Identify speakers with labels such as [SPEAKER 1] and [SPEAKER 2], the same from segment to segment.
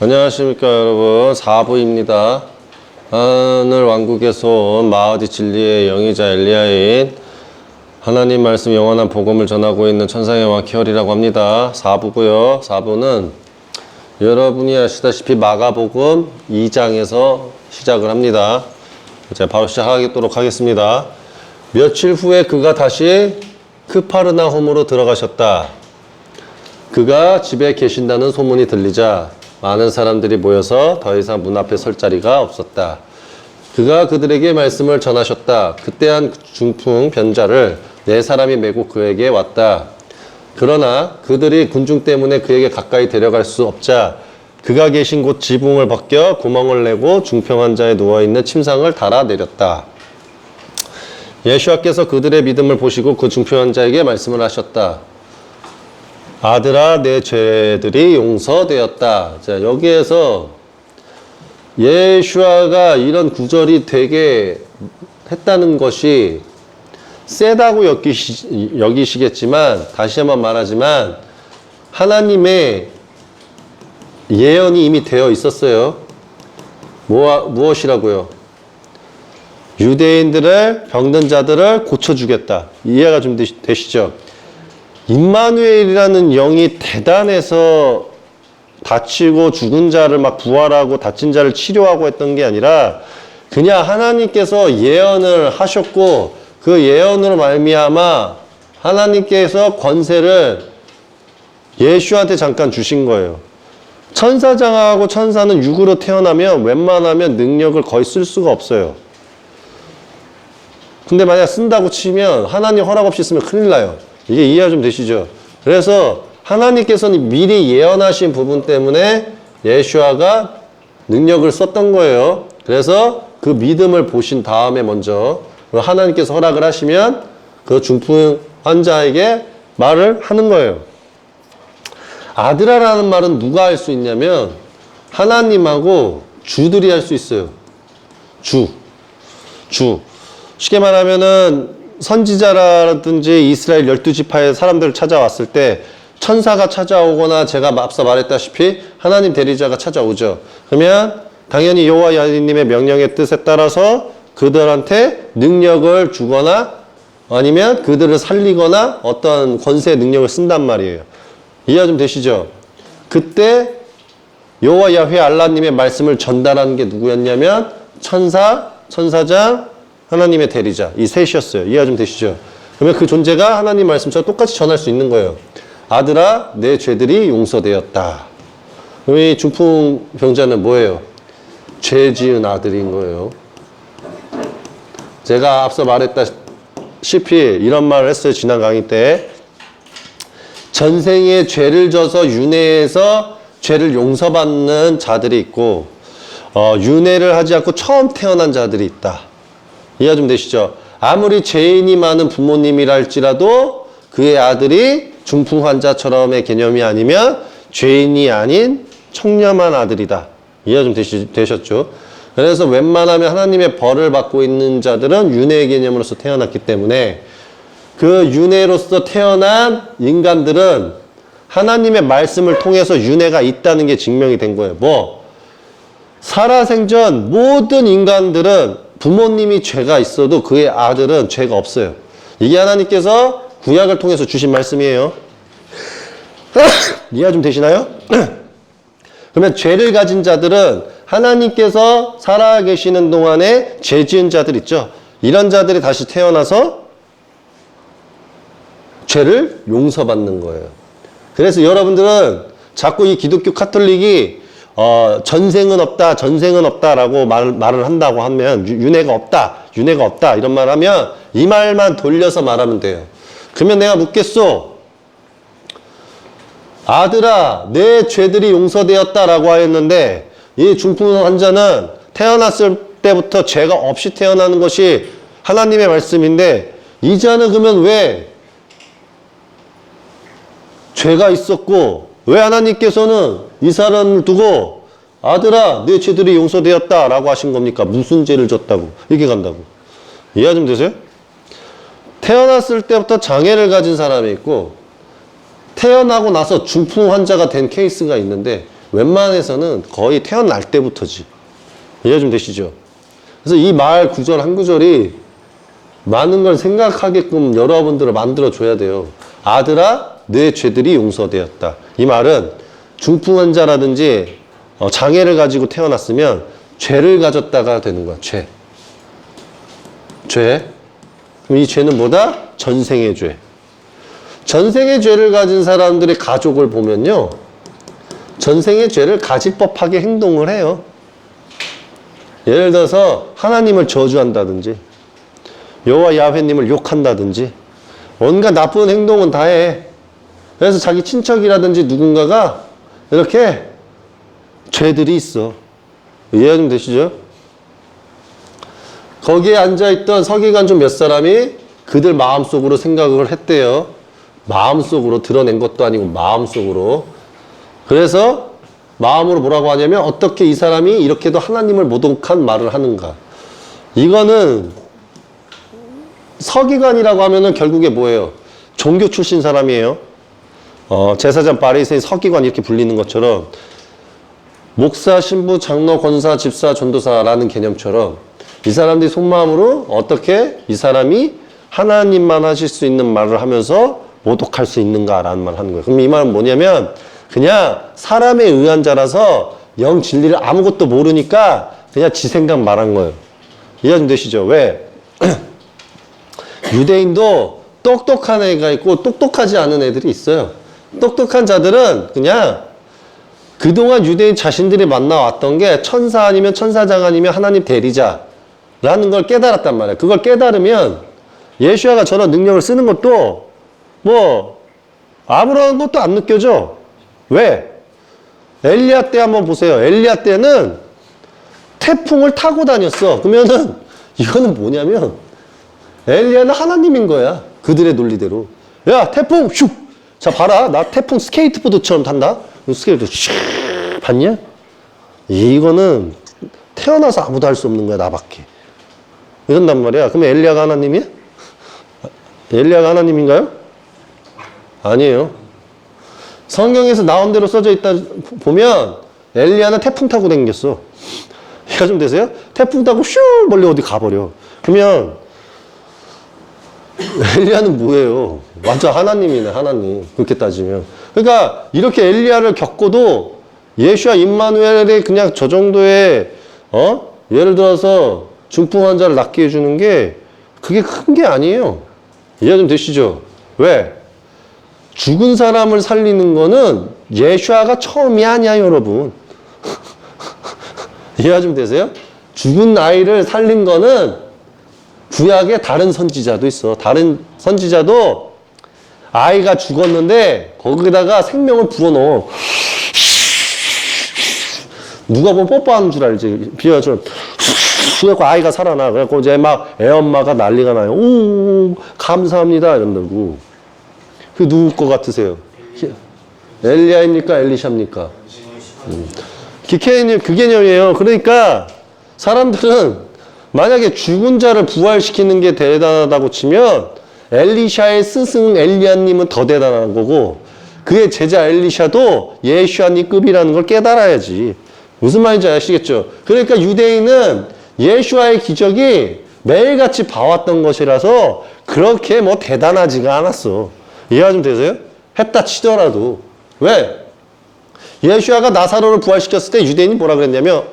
[SPEAKER 1] 안녕하십니까 여러분, 4부입니다. 하늘 왕국에서 온 마하디 진리의 영이자 엘리야인 하나님 말씀 영원한 복음을 전하고 있는 천상의 왕 키얼이라고 합니다. 4부고요. 4부는 여러분이 아시다시피 마가복음 2장에서 시작을 합니다. 이제 바로 시작하도록 하겠습니다. 며칠 후에 그가 다시 크파르나홈으로 들어가셨다. 그가 집에 계신다는 소문이 들리자 많은 사람들이 모여서 더 이상 문 앞에 설 자리가 없었다. 그가 그들에게 말씀을 전하셨다. 그때 한 중풍 변자를 4사람이 메고 그에게 왔다. 그러나 그들이 군중 때문에 그에게 가까이 데려갈 수 없자 그가 계신 곳 지붕을 벗겨 구멍을 내고 중풍 환자에 누워있는 침상을 달아 내렸다. 예수와께서 그들의 믿음을 보시고 그 중풍 환자에게 말씀을 하셨다. 아들아, 내 죄들이 용서되었다. 자, 여기에서 예수아가 이런 구절이 되게 했다는 것이 세다고 여기시겠지만, 다시 한번 말하지만 하나님의 예언이 이미 되어 있었어요. 무엇이라고요? 유대인들을, 병든 자들을 고쳐주겠다. 이해가 좀 되시죠? 임마누엘이라는 영이 대단해서 다치고 죽은 자를 막 부활하고 다친 자를 치료하고 했던 게 아니라 그냥 하나님께서 예언을 하셨고 그 예언으로 말미암아 하나님께서 권세를 예수한테 잠깐 주신 거예요. 천사장하고 천사는 육으로 태어나면 웬만하면 능력을 거의 쓸 수가 없어요. 근데 만약 쓴다고 치면 하나님 허락 없이 쓰면 큰일 나요. 이게 이해가 좀 되시죠? 그래서 하나님께서는 미리 예언하신 부분 때문에 예수아가 능력을 썼던 거예요. 그래서 그 믿음을 보신 다음에 먼저 하나님께서 허락을 하시면 그 중풍 환자에게 말을 하는 거예요. 아들아라는 말은 누가 할 수 있냐면 하나님하고 주들이 할 수 있어요. 주. 쉽게 말하면은 선지자라든지 이스라엘 12지파의 사람들을 찾아왔을 때 천사가 찾아오거나 제가 앞서 말했다시피 하나님 대리자가 찾아오죠. 그러면 당연히 여호와 야훼님의 명령의 뜻에 따라서 그들한테 능력을 주거나 아니면 그들을 살리거나 어떤 권세의 능력을 쓴단 말이에요. 이해가 좀 되시죠? 그때 여호와 야훼 알라님의 말씀을 전달하는 게 누구였냐면 천사장, 하나님의 대리자, 이 셋이었어요. 이해가 좀 되시죠? 그러면 그 존재가 하나님 말씀처럼 똑같이 전할 수 있는 거예요. 아들아, 내 죄들이 용서되었다. 이 중풍 병자는 뭐예요? 죄 지은 아들인 거예요. 제가 앞서 말했다시피 이런 말을 했어요. 지난 강의 때. 전생에 죄를 져서 윤회해서 죄를 용서받는 자들이 있고 윤회를 하지 않고 처음 태어난 자들이 있다. 이해가 좀 되시죠? 아무리 죄인이 많은 부모님이라 할지라도 그의 아들이 중풍 환자처럼의 개념이 아니면 죄인이 아닌 청렴한 아들이다. 이해가 좀 되셨죠? 그래서 웬만하면 하나님의 벌을 받고 있는 자들은 윤회의 개념으로서 태어났기 때문에 그 윤회로서 태어난 인간들은 하나님의 말씀을 통해서 윤회가 있다는 게 증명이 된 거예요. 살아생전 모든 인간들은 부모님이 죄가 있어도 그의 아들은 죄가 없어요. 이게 하나님께서 구약을 통해서 주신 말씀이에요. 이해가 좀 되시나요? 그러면 죄를 가진 자들은 하나님께서 살아계시는 동안에 죄 지은 자들 있죠. 이런 자들이 다시 태어나서 죄를 용서받는 거예요. 그래서 여러분들은 자꾸 이 기독교 카톨릭이 전생은 없다라고 말을 한다고 하면 윤회가 없다 이런 말 하면 이 말만 돌려서 말하면 돼요. 그러면 내가 묻겠소. 아들아, 내 죄들이 용서되었다라고 하였는데 이 중풍 환자는 태어났을 때부터 죄가 없이 태어나는 것이 하나님의 말씀인데 이 자는 그러면 왜 죄가 있었고 왜 하나님께서는 이 사람을 두고 아들아, 내 죄들이 용서되었다 라고 하신 겁니까? 무슨 죄를 졌다고 이렇게 간다고. 이해가 좀 되세요? 태어났을 때부터 장애를 가진 사람이 있고 태어나고 나서 중풍 환자가 된 케이스가 있는데 웬만해서는 거의 태어날 때부터지. 이해 좀 되시죠? 그래서 이 말 구절 한 구절이 많은 걸 생각하게끔 여러분들을 만들어줘야 돼요. 아들아, 내 죄들이 용서되었다. 이 말은 중풍 환자라든지 장애를 가지고 태어났으면 죄를 가졌다가 되는 거야. 죄. 그럼 이 죄는 뭐다? 전생의 죄. 전생의 죄를 가진 사람들의 가족을 보면요. 전생의 죄를 가질 법하게 행동을 해요. 예를 들어서 하나님을 저주한다든지 여호와 야훼님을 욕한다든지 온갖 나쁜 행동은 다 해. 그래서 자기 친척이라든지 누군가가 이렇게 죄들이 있어. 이해가 좀 되시죠? 거기에 앉아있던 서기관 좀 몇 사람이 그들 마음속으로 생각을 했대요. 마음속으로 드러낸 것도 아니고 마음속으로. 그래서 마음으로 뭐라고 하냐면 어떻게 이 사람이 이렇게도 하나님을 모독한 말을 하는가. 이거는 서기관이라고 하면은 결국에 뭐예요? 종교 출신 사람이에요. 제사장 바리새인 서기관 이렇게 불리는 것처럼 목사, 신부, 장로, 권사, 집사, 전도사라는 개념처럼 이 사람들이 속마음으로 어떻게 이 사람이 하나님만 하실 수 있는 말을 하면서 모독할 수 있는가라는 말을 하는 거예요. 그럼 이 말은 뭐냐면 그냥 사람에 의한 자라서 영 진리를 아무것도 모르니까 그냥 지 생각 말한 거예요. 이해 좀 되시죠? 왜? 유대인도 똑똑한 애가 있고 똑똑하지 않은 애들이 있어요. 똑똑한 자들은 그냥 그동안 유대인 자신들이 만나왔던 게 천사 아니면 천사장 아니면 하나님 대리자라는 걸 깨달았단 말이에요. 그걸 깨달으면 예수야가 저런 능력을 쓰는 것도 뭐 아무런 것도 안 느껴져. 왜? 엘리야 때 한번 보세요. 엘리야 때는 태풍을 타고 다녔어. 그러면은 이거는 뭐냐면 엘리야는 하나님인 거야. 그들의 논리대로. 야, 태풍 슉. 자, 봐라. 나 태풍 스케이트보드처럼 탄다. 스케이트보드 슉. 봤냐? 이거는 태어나서 아무도 할 수 없는 거야. 나밖에. 이런단 말이야. 그러면 엘리야가 하나님이야? 엘리야가 하나님인가요? 아니에요. 성경에서 나온 대로 써져 있다 보면 엘리야는 태풍 타고 다녔어. 이해가 좀 되세요? 태풍 타고 슈 멀리 어디 가버려. 그러면 엘리야는 뭐예요? 완전 하나님이네, 하나님. 그렇게 따지면. 그러니까 이렇게 엘리야를 겪고도 예수와 임마누엘이 그냥 저 정도의 예를 들어서 중풍 환자를 낫게 해주는 게 그게 큰 게 아니에요. 이해 좀 되시죠? 왜? 죽은 사람을 살리는 거는 예수아가 처음이 아니야, 여러분. 이해가 좀 되세요? 죽은 아이를 살린 거는 구약에 다른 선지자도 있어. 다른 선지자도 아이가 죽었는데 거기다가 생명을 불어넣어. 누가 보면 뽀뽀하는 줄 알지. 비유처럼 그래갖고 아이가 살아나. 그래갖고 이제 막 애엄마가 난리가 나요. 오, 감사합니다. 이런다고. 그 누구 거 같으세요? 엘리야입니까? 엘리샤입니까? 그 개념이에요. 그러니까 사람들은 만약에 죽은 자를 부활시키는 게 대단하다고 치면 엘리샤의 스승 엘리야님은 더 대단한 거고 그의 제자 엘리샤도 예수아님급이라는 걸 깨달아야지. 무슨 말인지 아시겠죠? 그러니까 유대인은 예수아의 기적이 매일같이 봐왔던 것이라서 그렇게 뭐 대단하지가 않았어. 이해가 좀 되세요? 했다 치더라도. 왜? 예수아가 나사로를 부활시켰을 때 유대인이 뭐라 그랬냐면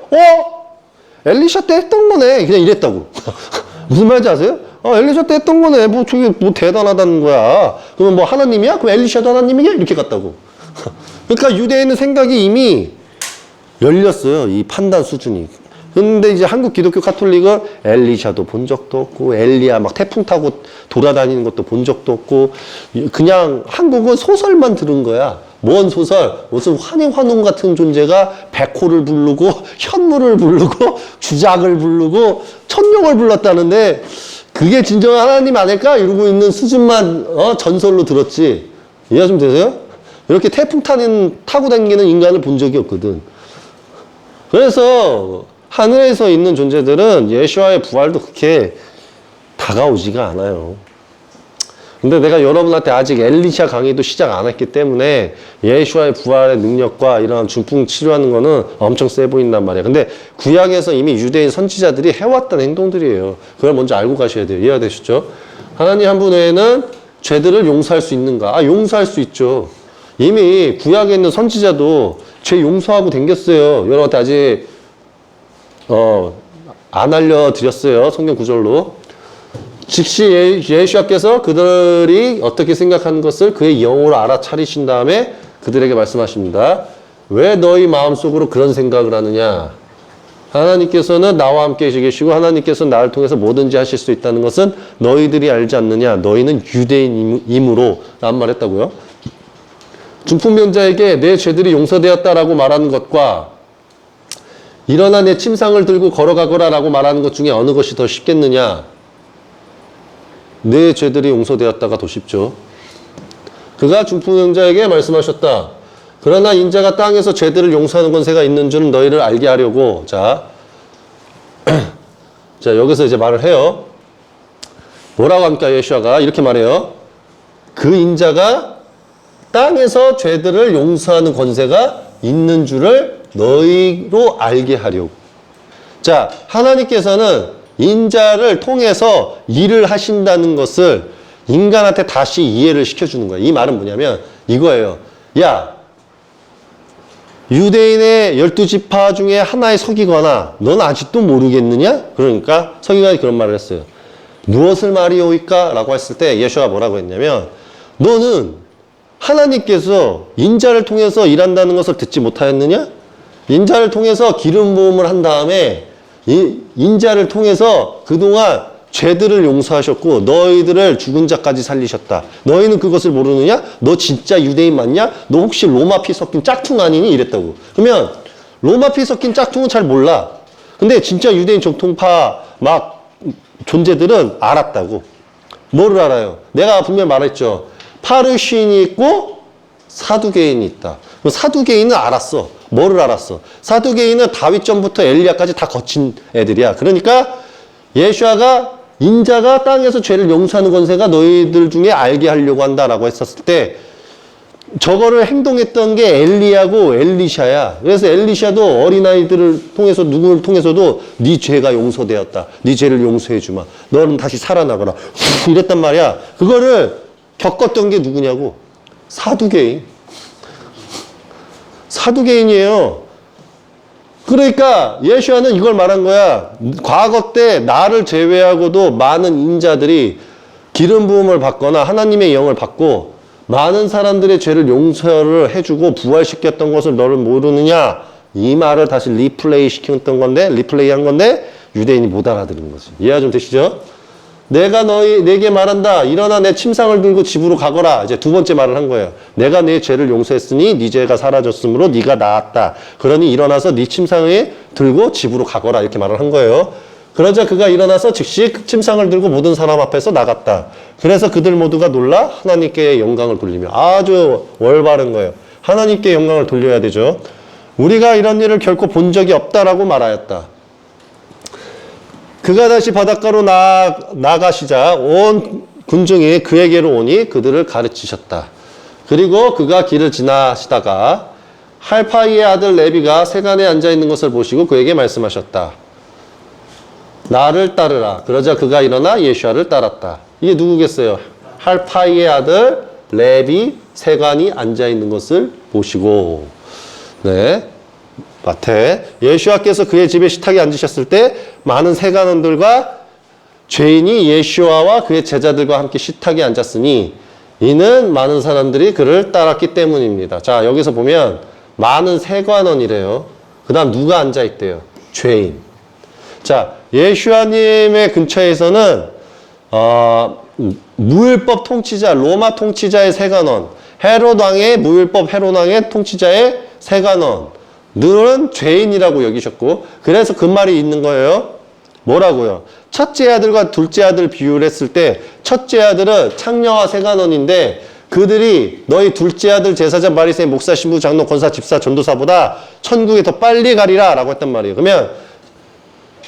[SPEAKER 1] 엘리샤 때 했던 거네. 그냥 이랬다고. 무슨 말인지 아세요? 엘리샤 때 했던 거네. 뭐 저게 뭐 대단하다는 거야. 그러면 뭐 하나님이야? 그럼 엘리샤도 하나님이냐? 이렇게 갔다고. 그러니까 유대인은 생각이 이미 열렸어요. 이 판단 수준이. 근데 이제 한국 기독교 카톨릭은 엘리샤도 본 적도 없고 엘리야 막 태풍 타고 돌아다니는 것도 본 적도 없고 그냥 한국은 소설만 들은 거야. 뭔 소설? 무슨 환희환웅 같은 존재가 백호를 부르고 현무를 부르고 주작을 부르고 천룡을 불렀다는데 그게 진정한 하나님 아닐까? 이러고 있는 수준만 전설로 들었지. 이해가 좀 되세요? 이렇게 태풍 타고 다니는 인간을 본 적이 없거든. 그래서 하늘에서 있는 존재들은 예수와의 부활도 그렇게 다가오지가 않아요. 근데 내가 여러분한테 아직 엘리샤 강의도 시작 안 했기 때문에 예수와의 부활의 능력과 이런 중풍 치료하는 거는 엄청 세 보인단 말이야. 근데 구약에서 이미 유대인 선지자들이 해왔던 행동들이에요. 그걸 먼저 알고 가셔야 돼요. 이해가 되시죠? 하나님 한 분 외에는 죄들을 용서할 수 있는가? 아, 용서할 수 있죠. 이미 구약에 있는 선지자도 죄 용서하고 댕겼어요. 여러분한테 아직 안 알려드렸어요. 성경 구절로. 즉시 예수께서 그들이 어떻게 생각하는 것을 그의 영으로 알아차리신 다음에 그들에게 말씀하십니다. 왜 너희 마음속으로 그런 생각을 하느냐? 하나님께서는 나와 함께 계시고 하나님께서 나를 통해서 뭐든지 하실 수 있다는 것은 너희들이 알지 않느냐? 너희는 유대인이므로 라는 말 했다고요. 중풍병자에게 내 죄들이 용서되었다라고 말하는 것과 일어나 내 침상을 들고 걸어가거라 라고 말하는 것 중에 어느 것이 더 쉽겠느냐? 내 죄들이 용서되었다가 더 쉽죠. 그가 중풍병자에게 말씀하셨다. 그러나 인자가 땅에서 죄들을 용서하는 권세가 있는 줄은 너희를 알게 하려고. 자, 여기서 이제 말을 해요. 뭐라고 합니까? 예수아가 이렇게 말해요. 그 인자가 땅에서 죄들을 용서하는 권세가 있는 줄을 너희로 알게 하려고. 자, 하나님께서는 인자를 통해서 일을 하신다는 것을 인간한테 다시 이해를 시켜주는 거예요. 이 말은 뭐냐면 이거예요. 야, 유대인의 12지파 중에 하나에 속이거나 넌 아직도 모르겠느냐? 그러니까 서기관이 그런 말을 했어요. 무엇을 말이오이까? 라고 했을 때 예수가 뭐라고 했냐면 너는 하나님께서 인자를 통해서 일한다는 것을 듣지 못하였느냐? 인자를 통해서 기름 부음을 한 다음에 인자를 통해서 그동안 죄들을 용서하셨고 너희들을 죽은 자까지 살리셨다. 너희는 그것을 모르느냐? 너 진짜 유대인 맞냐? 너 혹시 로마 피 섞인 짝퉁 아니니? 이랬다고. 그러면 로마 피 섞인 짝퉁은 잘 몰라. 근데 진짜 유대인 정통파 막 존재들은 알았다고. 뭐를 알아요? 내가 분명히 말했죠. 파르시인이 있고 사두개인이 있다. 사두개인은 알았어. 뭐를 알았어? 사두개인은 다윗 전부터 엘리야까지 다 거친 애들이야. 그러니까 예수아가 인자가 땅에서 죄를 용서하는 권세가 너희들 중에 알게 하려고 한다라고 했었을 때 저거를 행동했던 게 엘리야고 엘리샤야. 그래서 엘리샤도 어린아이들을 통해서 누구를 통해서도 네 죄가 용서되었다. 네 죄를 용서해 주마. 너는 다시 살아나거라. 이랬단 말이야. 그거를 겪었던 게 누구냐고. 사두개인. 사두개인이에요. 그러니까 예수아는 이걸 말한 거야. 과거 때 나를 제외하고도 많은 인자들이 기름 부음을 받거나 하나님의 영을 받고 많은 사람들의 죄를 용서를 해주고 부활시켰던 것을 너를 모르느냐? 이 말을 다시 리플레이 한 건데 유대인이 못 알아들은 거지. 이해가 좀 되시죠? 내가 내게 말한다. 일어나 내 침상을 들고 집으로 가거라. 이제 두 번째 말을 한 거예요. 내가 네 죄를 용서했으니 네 죄가 사라졌으므로 네가 나았다. 그러니 일어나서 네 침상을 들고 집으로 가거라. 이렇게 말을 한 거예요. 그러자 그가 일어나서 즉시 침상을 들고 모든 사람 앞에서 나갔다. 그래서 그들 모두가 놀라 하나님께 영광을 돌리며 아주 올바른 거예요. 하나님께 영광을 돌려야 되죠. 우리가 이런 일을 결코 본 적이 없다라고 말하였다. 그가 다시 바닷가로 나가시자 온 군중이 그에게로 오니 그들을 가르치셨다. 그리고 그가 길을 지나시다가 할파이의 아들 레비가 세간에 앉아있는 것을 보시고 그에게 말씀하셨다. 나를 따르라. 그러자 그가 일어나 예수아를 따랐다. 이게 누구겠어요? 할파이의 아들 레비 세간이 앉아있는 것을 보시고. 네. 마태. 예수아께서 그의 집에 식탁에 앉으셨을 때 많은 세간원들과 죄인이 예수아와 그의 제자들과 함께 식탁에 앉았으니 이는 많은 사람들이 그를 따랐기 때문입니다. 자, 여기서 보면 많은 세관원이래요. 그 다음 누가 앉아있대요? 죄인. 자, 예수아님의 근처에서는 무율법 통치자, 로마 통치자의 세관원, 헤롯 왕의 무율법 헤롯 왕의 통치자의 세관원 늘은 죄인이라고 여기셨고, 그래서 그 말이 있는 거예요. 뭐라고요? 첫째 아들과 둘째 아들 비유를 했을 때 첫째 아들은 창녀와 세간원인데 그들이 너희 둘째 아들 제사장 바리새인 목사 신부 장로 권사 집사 전도사보다 천국에 더 빨리 가리라 라고 했단 말이에요. 그러면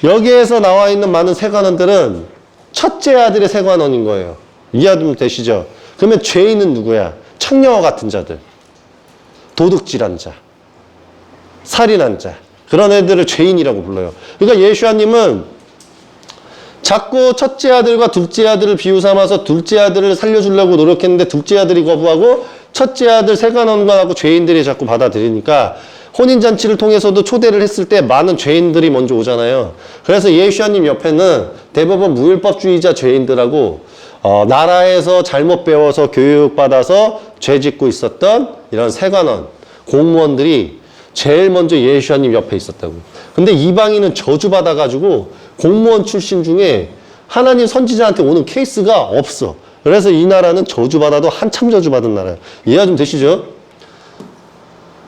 [SPEAKER 1] 여기에서 나와 있는 많은 세관원들은 첫째 아들의 세관원인 거예요. 이해하면 되시죠? 그러면 죄인은 누구야? 창녀와 같은 자들, 도둑질한 자, 살인한 자, 그런 애들을 죄인이라고 불러요. 그러니까 예수님은 자꾸 첫째 아들과 둘째 아들을 비유 삼아서 둘째 아들을 살려주려고 노력했는데 둘째 아들이 거부하고 첫째 아들 세간원관하고 죄인들이 자꾸 받아들이니까 혼인잔치를 통해서도 초대를 했을 때 많은 죄인들이 먼저 오잖아요. 그래서 예수님 옆에는 대부분 무율법주의자 죄인들하고 나라에서 잘못 배워서 교육받아서 죄 짓고 있었던 이런 세관원, 공무원들이 제일 먼저 예수님 옆에 있었다고. 근데 이방인은 저주받아가지고 공무원 출신 중에 하나님 선지자한테 오는 케이스가 없어. 그래서 이 나라는 저주받아도 한참 저주받은 나라예요. 이해가 좀 되시죠?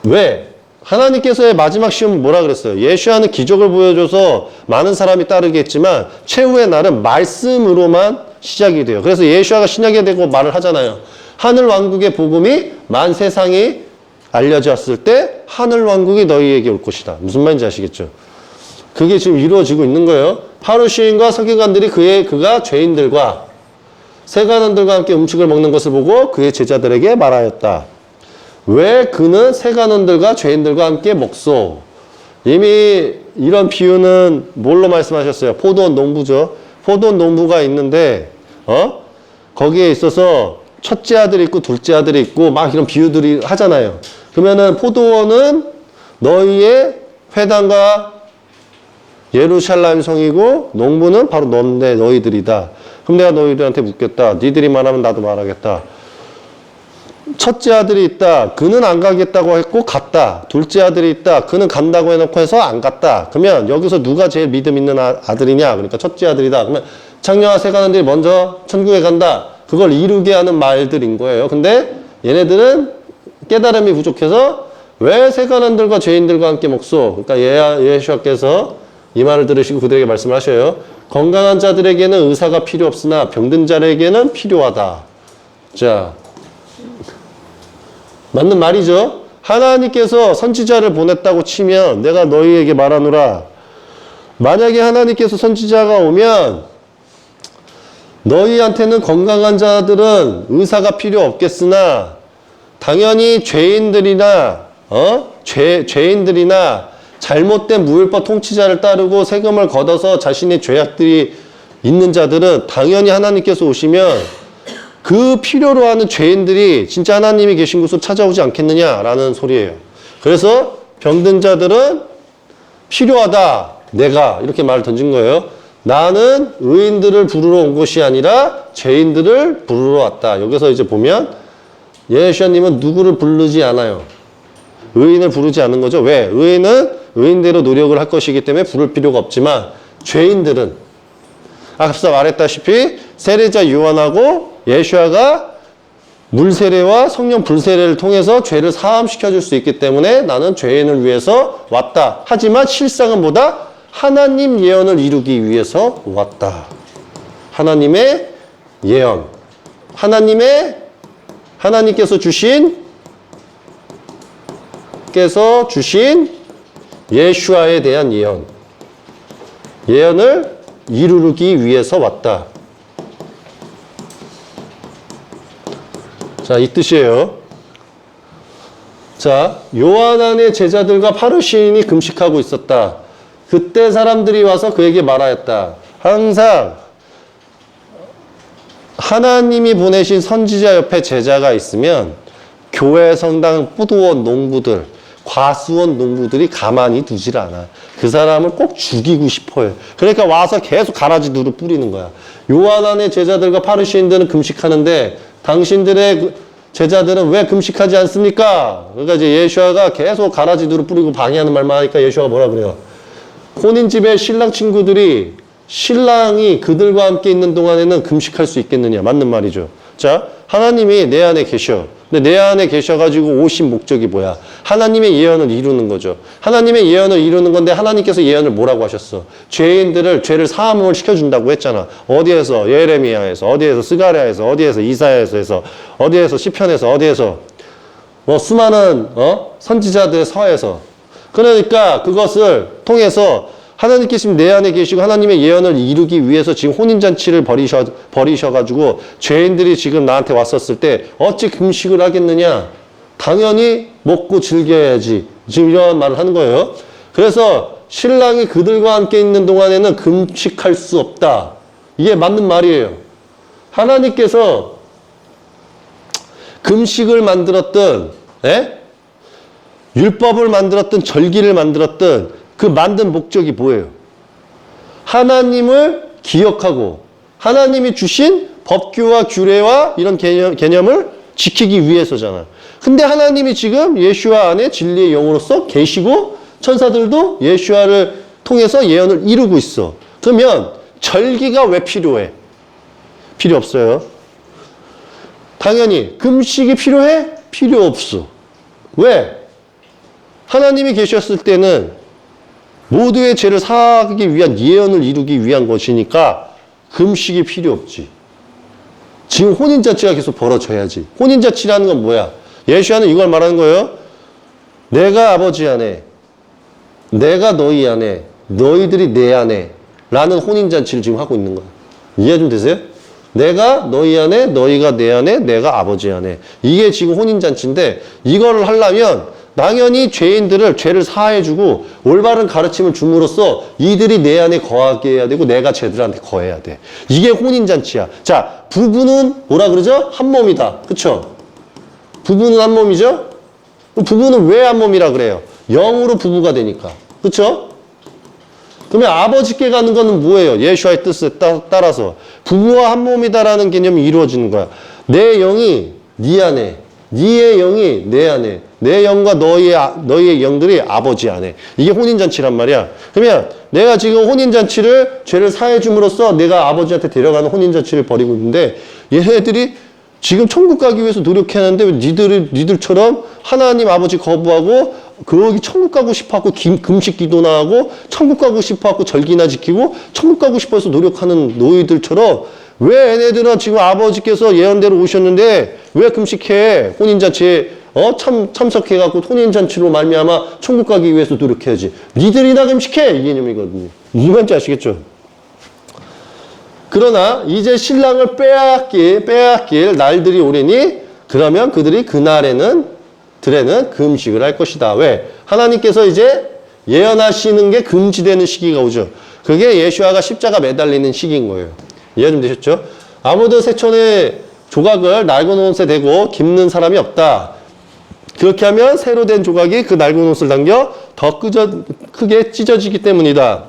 [SPEAKER 1] 왜? 하나님께서의 마지막 시험은 뭐라 그랬어요? 예수와는 기적을 보여줘서 많은 사람이 따르게 했지만 최후의 날은 말씀으로만 시작이 돼요. 그래서 예수와가 신약에 대고 말을 하잖아요. 하늘 왕국의 복음이 만 세상에 알려졌을 때 하늘 왕국이 너희에게 올 것이다. 무슨 말인지 아시겠죠? 그게 지금 이루어지고 있는 거예요. 파루시인과 서기관들이 그가 죄인들과 세간원들과 함께 음식을 먹는 것을 보고 그의 제자들에게 말하였다. 왜 그는 세간원들과 죄인들과 함께 먹소? 이미 이런 비유는 뭘로 말씀하셨어요? 포도원 농부죠. 포도원 농부가 있는데 거기에 있어서 첫째 아들이 있고 둘째 아들이 있고 막 이런 비유들이 하잖아요. 그러면은 포도원은 너희의 회당과 예루살렘 성이고 농부는 바로 너희들이다. 그럼 내가 너희들한테 묻겠다. 니들이 말하면 나도 말하겠다. 첫째 아들이 있다. 그는 안 가겠다고 했고 갔다. 둘째 아들이 있다. 그는 간다고 해놓고 해서 안 갔다. 그러면 여기서 누가 제일 믿음 있는 아들이냐? 그러니까 첫째 아들이다. 그러면 창녀와 세간원들이 먼저 천국에 간다. 그걸 이루게 하는 말들인 거예요. 근데 얘네들은 깨달음이 부족해서 왜 세간원들과 죄인들과 함께 먹소? 그러니까 예수께서 이 말을 들으시고 그들에게 말씀을 하셔요. 건강한 자들에게는 의사가 필요 없으나 병든 자에게는 필요하다. 자, 맞는 말이죠. 하나님께서 선지자를 보냈다고 치면 내가 너희에게 말하노라. 만약에 하나님께서 선지자가 오면 너희한테는 건강한 자들은 의사가 필요 없겠으나 당연히 죄인들이나 죄인들이나 잘못된 무율법 통치자를 따르고 세금을 걷어서 자신의 죄악들이 있는 자들은 당연히 하나님께서 오시면 그 필요로 하는 죄인들이 진짜 하나님이 계신 곳으로 찾아오지 않겠느냐라는 소리예요. 그래서 병든 자들은 필요하다. 내가 이렇게 말을 던진 거예요. 나는 의인들을 부르러 온 것이 아니라 죄인들을 부르러 왔다. 여기서 이제 보면 예수님은 누구를 부르지 않아요. 의인을 부르지 않는 거죠. 왜? 의인은 의인대로 노력을 할 것이기 때문에 부를 필요가 없지만 죄인들은 앞서 말했다시피 세례자 요한하고 예수아가 물세례와 성령 불세례를 통해서 죄를 사함시켜 줄 수 있기 때문에 나는 죄인을 위해서 왔다. 하지만 실상은 뭐다? 하나님 예언을 이루기 위해서 왔다. 하나님의 예언. 하나님께서 주신 예수아에 대한 예언. 예언을 이루기 위해서 왔다. 자, 이 뜻이에요. 자, 요한안의 제자들과 파르시인이 금식하고 있었다. 그때 사람들이 와서 그에게 말하였다. 항상 하나님이 보내신 선지자 옆에 제자가 있으면 교회, 성당, 포도원, 농부들, 과수원 농부들이 가만히 두질 않아. 그 사람을 꼭 죽이고 싶어요. 그러니까 와서 계속 가라지 누르 뿌리는 거야. 요한안의 제자들과 파르시인들은 금식하는데 당신들의 제자들은 왜 금식하지 않습니까? 그러니까 이제 예수아가 계속 가라지 누르 뿌리고 방해하는 말만 하니까 예수아가 뭐라 그래요? 혼인집에 신랑 친구들이 신랑이 그들과 함께 있는 동안에는 금식할 수 있겠느냐? 맞는 말이죠. 자, 하나님이 내 안에 계셔. 근데 내 안에 계셔가지고 오신 목적이 뭐야? 하나님의 예언을 이루는 거죠. 하나님의 예언을 이루는 건데 하나님께서 예언을 뭐라고 하셨어? 죄인들을 죄를 사함을 시켜준다고 했잖아. 어디에서? 예레미야에서, 어디에서? 스가랴에서, 어디에서? 이사야에서, 어디에서? 시편에서, 어디에서? 뭐 수많은 선지자들의 서에서. 그러니까 그것을 통해서 하나님께서 지금 내 안에 계시고 하나님의 예언을 이루기 위해서 지금 혼인잔치를 벌이셔가지고 죄인들이 지금 나한테 왔었을 때 어찌 금식을 하겠느냐? 당연히 먹고 즐겨야지. 지금 이런 말을 하는 거예요. 그래서 신랑이 그들과 함께 있는 동안에는 금식할 수 없다. 이게 맞는 말이에요. 하나님께서 금식을 만들었던, 율법을 만들었던, 절기를 만들었던 그 만든 목적이 뭐예요? 하나님을 기억하고 하나님이 주신 법규와 규례와 이런 개념을 지키기 위해서잖아. 근데 하나님이 지금 예수와 안에 진리의 영으로서 계시고 천사들도 예수와를 통해서 예언을 이루고 있어. 그러면 절기가 왜 필요해? 필요 없어요. 당연히 금식이 필요해? 필요 없어. 왜? 하나님이 계셨을 때는 모두의 죄를 사하기 위한 예언을 이루기 위한 것이니까 금식이 필요 없지. 지금 혼인잔치가 계속 벌어져야지. 혼인잔치라는 건 뭐야? 예수와는 이걸 말하는 거예요. 내가 아버지 안에, 내가 너희 안에, 너희들이 내 안에 라는 혼인잔치를 지금 하고 있는 거야. 이해 좀 되세요? 내가 너희 안에, 너희가 내 안에, 내가 아버지 안에. 이게 지금 혼인잔치인데 이거를 하려면 당연히 죄인들을 죄를 사해주고 올바른 가르침을 줌으로써 이들이 내 안에 거하게 해야 되고 내가 쟤들한테 거해야 돼. 이게 혼인잔치야. 자, 부부는 뭐라 그러죠? 한 몸이다. 그쵸? 부부는 한 몸이죠? 부부는 왜 한 몸이라 그래요? 영으로 부부가 되니까. 그쵸? 그러면 아버지께 가는 거는 뭐예요? 예수와의 뜻에 따라서 부부와 한 몸이다라는 개념이 이루어지는 거야. 내 영이 네 안에, 네의 영이 내 안에, 내 영과 너희의 영들이 아버지 안에. 이게 혼인잔치란 말이야. 그러면 내가 지금 혼인잔치를 죄를 사해 줌으로써 내가 아버지한테 데려가는 혼인잔치를 벌이고 있는데 얘네들이 지금 천국 가기 위해서 노력하는데 왜 니들처럼 하나님 아버지 거부하고 거기 천국 가고 싶어하고 금식 기도나 하고 천국 가고 싶어하고 절기나 지키고 천국 가고 싶어서 노력하는 노이들처럼 왜 얘네들은 지금 아버지께서 예언대로 오셨는데 왜 금식해? 혼인잔치에 참석해갖고 혼인잔치로 말미암아 천국 가기 위해서 노력해야지. 니들이나 금식해! 이 개념이거든요. 무슨 말인지 아시겠죠? 그러나 이제 신랑을 빼앗길 날들이 오리니 그러면 그들이 그날에는 금식을 할 것이다. 왜? 하나님께서 이제 예언하시는 게 금지되는 시기가 오죠. 그게 예수아가 십자가 매달리는 시기인 거예요. 이해 좀 되셨죠? 아무도 새천의 조각을 낡은 옷에 대고 깁는 사람이 없다. 그렇게 하면 새로 된 조각이 그 낡은 옷을 당겨 더 크게 찢어지기 때문이다.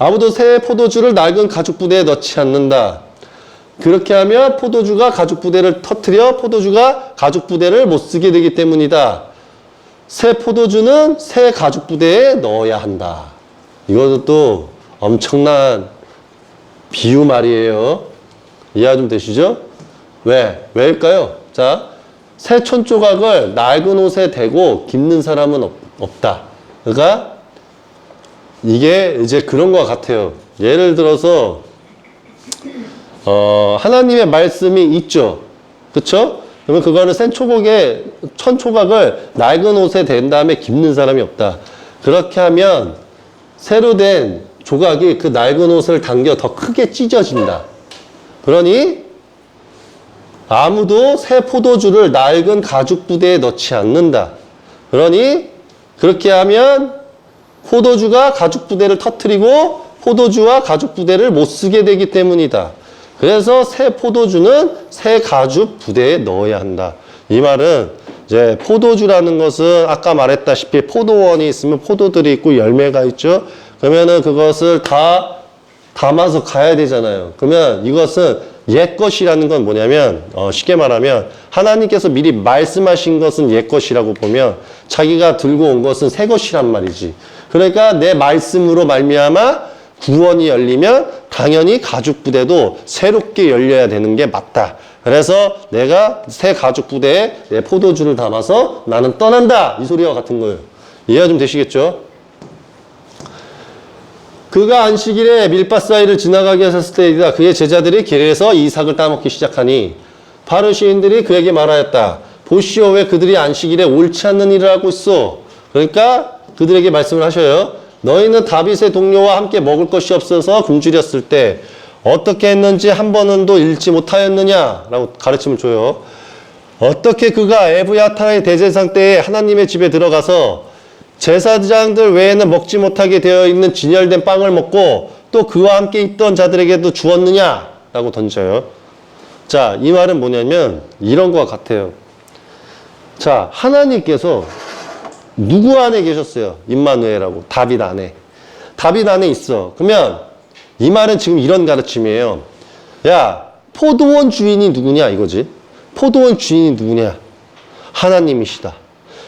[SPEAKER 1] 아무도 새 포도주를 낡은 가죽 부대에 넣지 않는다. 그렇게 하면 포도주가 가죽 부대를 터뜨려 포도주가 가죽 부대를 못 쓰게 되기 때문이다. 새 포도주는 새 가죽 부대에 넣어야 한다. 이것도 엄청난 비유 말이에요. 이해 좀 되시죠? 왜일까요? 자, 새 천 조각을 낡은 옷에 대고 깁는 사람은 없다. 그러니까 이게 이제 그런 것 같아요. 예를 들어서 하나님의 말씀이 있죠. 그쵸? 그러면 그거는 천 조각을 낡은 옷에 댄 다음에 깁는 사람이 없다. 그렇게 하면 새로 된 조각이 그 낡은 옷을 당겨 더 크게 찢어진다. 그러니 아무도 새 포도주를 낡은 가죽 부대에 넣지 않는다. 그러니 그렇게 하면 포도주가 가죽 부대를 터뜨리고 포도주와 가죽 부대를 못 쓰게 되기 때문이다. 그래서 새 포도주는 새 가죽 부대에 넣어야 한다. 이 말은 이제 포도주라는 것은 아까 말했다시피 포도원이 있으면 포도들이 있고 열매가 있죠. 그러면은 그것을 다 담아서 가야 되잖아요. 그러면 이것은 옛 것이라는 건 뭐냐면 쉽게 말하면 하나님께서 미리 말씀하신 것은 옛 것이라고 보면 자기가 들고 온 것은 새 것이란 말이지. 그러니까 내 말씀으로 말미암아 구원이 열리면 당연히 가죽 부대도 새롭게 열려야 되는 게 맞다. 그래서 내가 새 가죽 부대에 내 포도주를 담아서 나는 떠난다. 이 소리와 같은 거예요. 이해가 좀 되시겠죠? 그가 안식일에 밀밭 사이를 지나가게 하셨을 때이다. 그의 제자들이 길에서 이삭을 따먹기 시작하니 바리새인들이 그에게 말하였다. 보시오, 왜 그들이 안식일에 옳지 않는 일을 하고 있어? 그러니까 그들에게 말씀을 하셔요. 너희는 다윗의 동료와 함께 먹을 것이 없어서 굶주렸을 때 어떻게 했는지 한 번은도 읽지 못하였느냐라고 가르침을 줘요. 어떻게 그가 에브야타의 대제사장 때에 하나님의 집에 들어가서 제사장들 외에는 먹지 못하게 되어 있는 진열된 빵을 먹고 또 그와 함께 있던 자들에게도 주었느냐라고 던져요. 자, 이 말은 뭐냐면 이런 것 같아요. 자, 하나님께서 누구 안에 계셨어요? 임마누엘하고 다윗 안에. 다윗 안에 있어. 그러면 이 말은 지금 이런 가르침이에요. 야, 포도원 주인이 누구냐 이거지. 포도원 주인이 누구냐? 하나님이시다.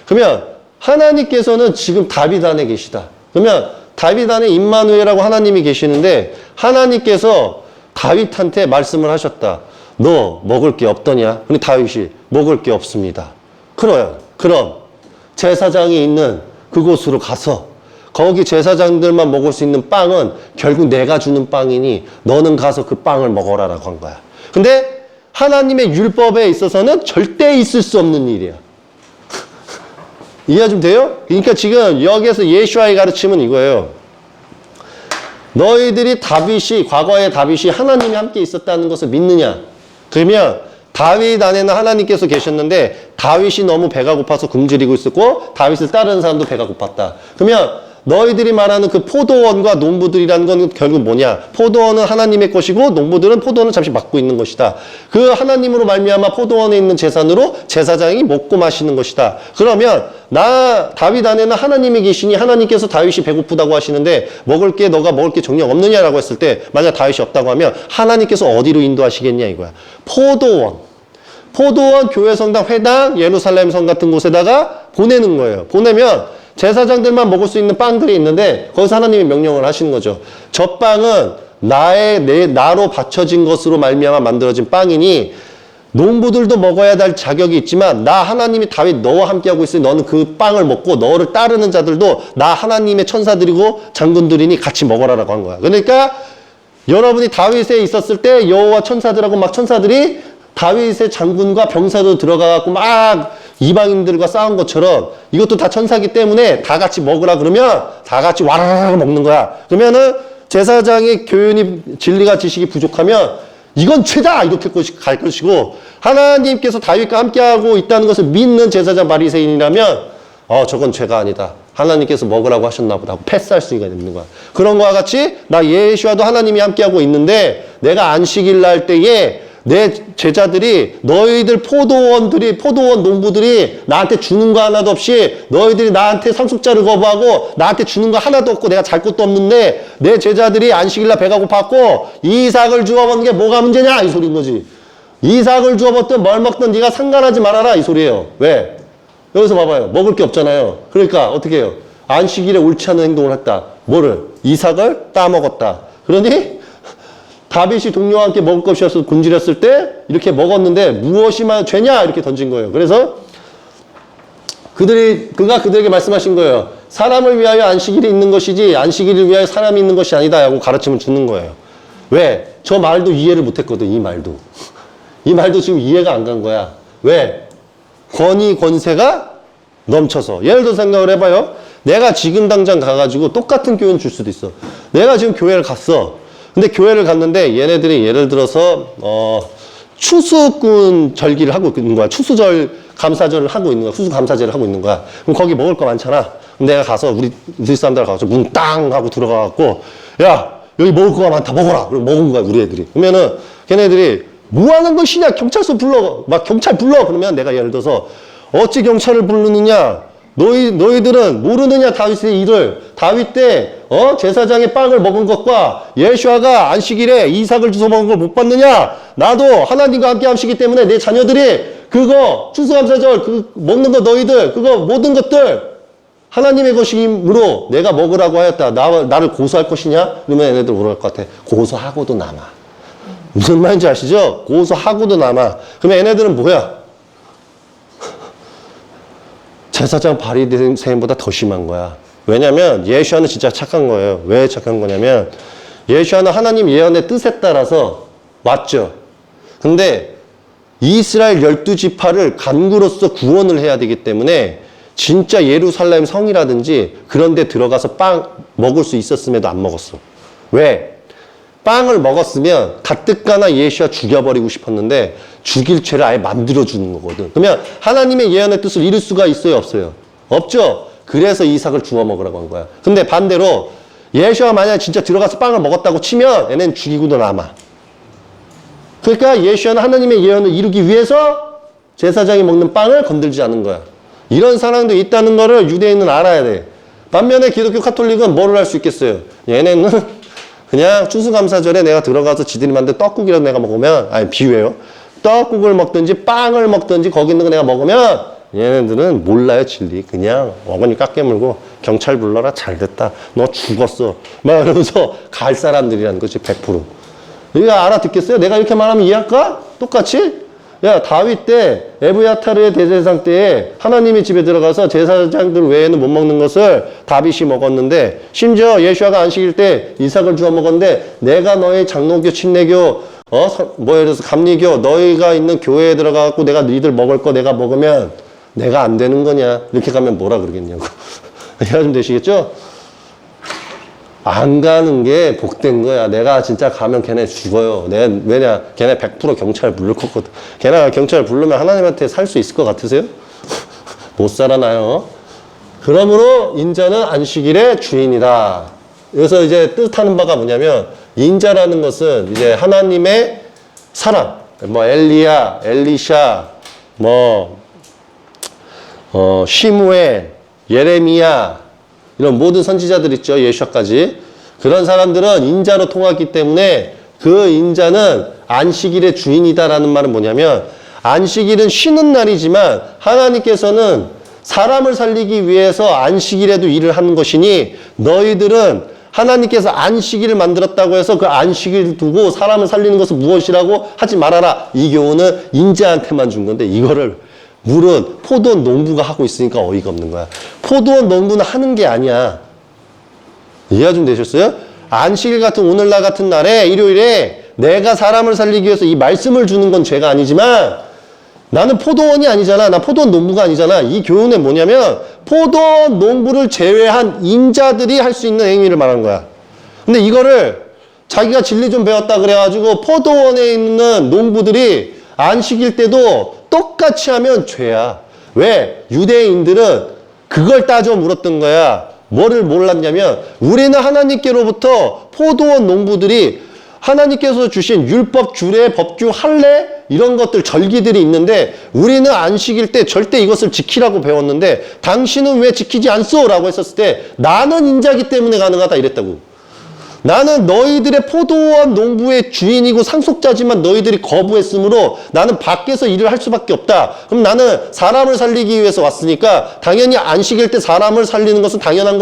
[SPEAKER 1] 그러면 하나님께서는 지금 다윗 안에 계시다. 그러면 다윗 안에 임마누엘하고 하나님이 계시는데 하나님께서 다윗한테 말씀을 하셨다. 너 먹을 게 없더냐? 근데 다윗이 먹을 게 없습니다. 그럼 제사장이 있는 그곳으로 가서 거기 제사장들만 먹을 수 있는 빵은 결국 내가 주는 빵이니 너는 가서 그 빵을 먹어라라고 한 거야. 근데 하나님의 율법에 있어서는 절대 있을 수 없는 일이야. 이해 좀 돼요? 그러니까 지금 여기에서 예수와의 가르침은 이거예요. 너희들이 과거의 다윗이 하나님이 함께 있었다는 것을 믿느냐? 그러면 다윗 안에는 하나님께서 계셨는데 다윗이 너무 배가 고파서 굶주리고 있었고 다윗을 따르는 사람도 배가 고팠다. 그러면 너희들이 말하는 그 포도원과 농부들이라는 건 결국 뭐냐? 포도원은 하나님의 것이고 농부들은 포도원을 잠시 맡고 있는 것이다. 그 하나님으로 말미암아 포도원에 있는 재산으로 제사장이 먹고 마시는 것이다. 그러면 다윗 안에는 하나님이 계시니 하나님께서 다윗이 배고프다고 하시는데 너가 먹을 게 정녕 없느냐라고 했을 때 만약 다윗이 없다고 하면 하나님께서 어디로 인도하시겠냐 이거야. 포도원, 교회 성당, 회당, 예루살렘 성 같은 곳에다가 보내는 거예요. 보내면 제사장들만 먹을 수 있는 빵들이 있는데 거기서 하나님이 명령을 하시는 거죠. 저 빵은 나로 바쳐진 것으로 말미암아 만들어진 빵이니 농부들도 먹어야 할 자격이 있지만 나 하나님이 다윗 너와 함께하고 있으니 너는 그 빵을 먹고 너를 따르는 자들도 나 하나님의 천사들이고 장군들이니 같이 먹어라라고 한 거야. 그러니까 여러분이 다윗에 있었을 때 여호와 천사들하고 막 천사들이 다윗의 장군과 병사도 들어가갖고 막 이방인들과 싸운 것처럼 이것도 다 천사기 때문에 다 같이 먹으라 그러면 다 같이 와라라라 먹는 거야. 그러면은 제사장의 교훈이 진리가 지식이 부족하면 이건 죄다 이렇게 갈 것이고 하나님께서 다윗과 함께하고 있다는 것을 믿는 제사장 바리새인이라면 저건 죄가 아니다. 하나님께서 먹으라고 하셨나 보다 하고 패스할 수가 있는 거야. 그런 거와 같이 나 예수와도 하나님이 함께하고 있는데 내가 안식일 날 때에 내 제자들이 너희들 포도원 농부들이 나한테 주는 거 하나도 없이 너희들이 나한테 상속자를 거부하고 나한테 주는 거 하나도 없고 내가 잘 것도 없는데 내 제자들이 안식일날 배가 고팠고 이삭을 주워 먹는 게 뭐가 문제냐 이 소리인 거지. 이삭을 주워 먹든 뭘 먹든 네가 상관하지 말아라 이 소리예요. 왜? 여기서 봐봐요. 먹을 게 없잖아요. 그러니까 어떻게 해요? 안식일에 옳지 않은 행동을 했다. 뭐를? 이삭을 따먹었다. 그러니 다윗이 동료와 함께 먹을 것이 없어서 굶주렸을 때 이렇게 먹었는데 무엇이 죄냐? 이렇게 던진 거예요. 그래서 그가 그들에게 말씀하신 거예요. 사람을 위하여 안식일이 있는 것이지 안식일을 위하여 사람이 있는 것이 아니다. 라고 가르침을 주는 거예요. 왜? 저 말도 이해를 못했거든. 이 말도 지금 이해가 안 간 거야. 왜? 권세가 넘쳐서. 예를 들어 생각을 해봐요. 내가 지금 당장 가가지고 똑같은 교훈 줄 수도 있어. 내가 지금 교회를 갔어. 근데 교회를 갔는데 얘네들이 예를 들어서 추수꾼 절기를 하고 있는 거야. 추수절 감사절을 하고 있는 거야. 추수감사제를 하고 있는 거야. 그럼 거기 먹을 거 많잖아. 그럼 내가 가서 우리 사람들 가서 문 땅 하고 들어가갖고 야 여기 먹을 거가 많다 먹어라. 그럼 먹은 거야 우리 애들이. 그러면은 걔네들이 뭐 하는 것이냐 경찰서 불러 막 경찰 불러. 그러면 내가 예를 들어서 어찌 경찰을 부르느냐. 너희들은 모르느냐 다윗의 일을. 다윗 때 제사장의 빵을 먹은 것과 예수아가 안식일에 이삭을 주워 먹은 걸 못 봤느냐. 나도 하나님과 함께 함시기 때문에 내 자녀들이 그거 추수감사절 먹는 거 너희들 그거 모든 것들 하나님의 것이므로 내가 먹으라고 하였다. 나를 고소할 것이냐? 그러면 얘네들 뭐랄 것 같아. 고소하고도 남아. 무슨 말인지 아시죠? 고소하고도 남아. 그러면 얘네들은 뭐야? 제사장 바리새인보다 더 심한 거야. 왜냐면 예수아는 진짜 착한 거예요. 왜 착한 거냐면 예수아는 하나님 예언의 뜻에 따라서 왔죠. 근데 이스라엘 12지파를 간구로서 구원을 해야 되기 때문에
[SPEAKER 2] 진짜 예루살렘 성이라든지 그런 데 들어가서 빵 먹을 수 있었음에도 안 먹었어. 왜? 빵을 먹었으면 가뜩가나 예수야 죽여버리고 싶었는데 죽일 죄를 아예 만들어주는 거거든. 그러면 하나님의 예언의 뜻을 이룰 수가 있어요, 없어요? 없죠. 그래서 이삭을 주워 먹으라고 한 거야. 근데 반대로 예수가 만약에 진짜 들어가서 빵을 먹었다고 치면 얘는 죽이고도 남아. 그러니까 예수는 하나님의 예언을 이루기 위해서 제사장이 먹는 빵을 건들지 않은 거야. 이런 사람도 있다는 거를 유대인은 알아야 돼. 반면에 기독교 카톨릭은 뭐를 할 수 있겠어요? 얘네는 그냥 추수감사절에 내가 들어가서 지들이 만든 떡국이라도 내가 먹으면, 아니 비유예요. 떡국을 먹든지 빵을 먹든지 거기 있는 거 내가 먹으면 얘네들은 몰라요, 진리. 그냥 어머니 깎여물고 경찰 불러라, 잘됐다. 너 죽었어. 막 이러면서 갈 사람들이라는 거지, 100%. 이거 알아듣겠어요? 내가 이렇게 말하면 이해할까? 똑같이? 야, 다윗 때 에브야타르의 대제사장 때에 하나님의 집에 들어가서 제사장들 외에는 못 먹는 것을 다윗이 먹었는데, 심지어 예수아가 안식일 때 이삭을 주워 먹었는데, 내가 너희 장로교, 침례교, 예를 들어서 감리교, 너희가 있는 교회에 들어가갖고 내가 너희들 먹을 거 내가 먹으면 내가 안 되는 거냐? 이렇게 가면 뭐라 그러겠냐고. 이해가 좀 되시겠죠? 안 가는 게 복된 거야. 내가 진짜 가면 걔네 죽어요. 왜냐? 걔네 100% 경찰 부를 거거든. 걔네가 경찰 부르면 하나님한테 살 수 있을 것 같으세요? 못 살아나요. 그러므로 인자는 안식일의 주인이다. 여기서 이제 뜻하는 바가 뭐냐면, 인자라는 것은 이제 하나님의 사람, 뭐 엘리야, 엘리샤, 시므엘, 예레미야, 이런 모든 선지자들 있죠. 예수아까지. 그런 사람들은 인자로 통하기 때문에 그 인자는 안식일의 주인이다라는 말은 뭐냐면, 안식일은 쉬는 날이지만 하나님께서는 사람을 살리기 위해서 안식일에도 일을 하는 것이니, 너희들은 하나님께서 안식일을 만들었다고 해서 그 안식일 두고 사람을 살리는 것은 무엇이라고 하지 말아라. 이 교훈은 인자한테만 준 건데, 이거를 물은 포도원 농부가 하고 있으니까 어이가 없는 거야. 포도원 농부는 하는 게 아니야. 이해가 좀 되셨어요? 안식일 같은 오늘날 같은 날에, 일요일에 내가 사람을 살리기 위해서 이 말씀을 주는 건 죄가 아니지만, 나는 포도원이 아니잖아. 나 포도원 농부가 아니잖아. 이 교훈은 뭐냐면, 포도원 농부를 제외한 인자들이 할 수 있는 행위를 말하는 거야. 근데 이거를 자기가 진리 좀 배웠다 그래가지고 포도원에 있는 농부들이 안식일 때도 똑같이 하면 죄야. 왜? 유대인들은 그걸 따져 물었던 거야. 뭐를 몰랐냐면, 우리는 하나님께로부터 포도원 농부들이 하나님께서 주신 율법, 규례, 법규, 할례 이런 것들, 절기들이 있는데 우리는 안식일 때 절대 이것을 지키라고 배웠는데 당신은 왜 지키지 않소? 라고 했었을 때, 나는 인자기 때문에 가능하다 이랬다고. 나는 너희들의 포도원 농부의 주인이고 상속자지만 너희들이 거부했으므로 나는 밖에서 일을 할 수밖에 없다. 그럼 나는 사람을 살리기 위해서 왔으니까 당연히 안식일 때 사람을 살리는 것은 당연한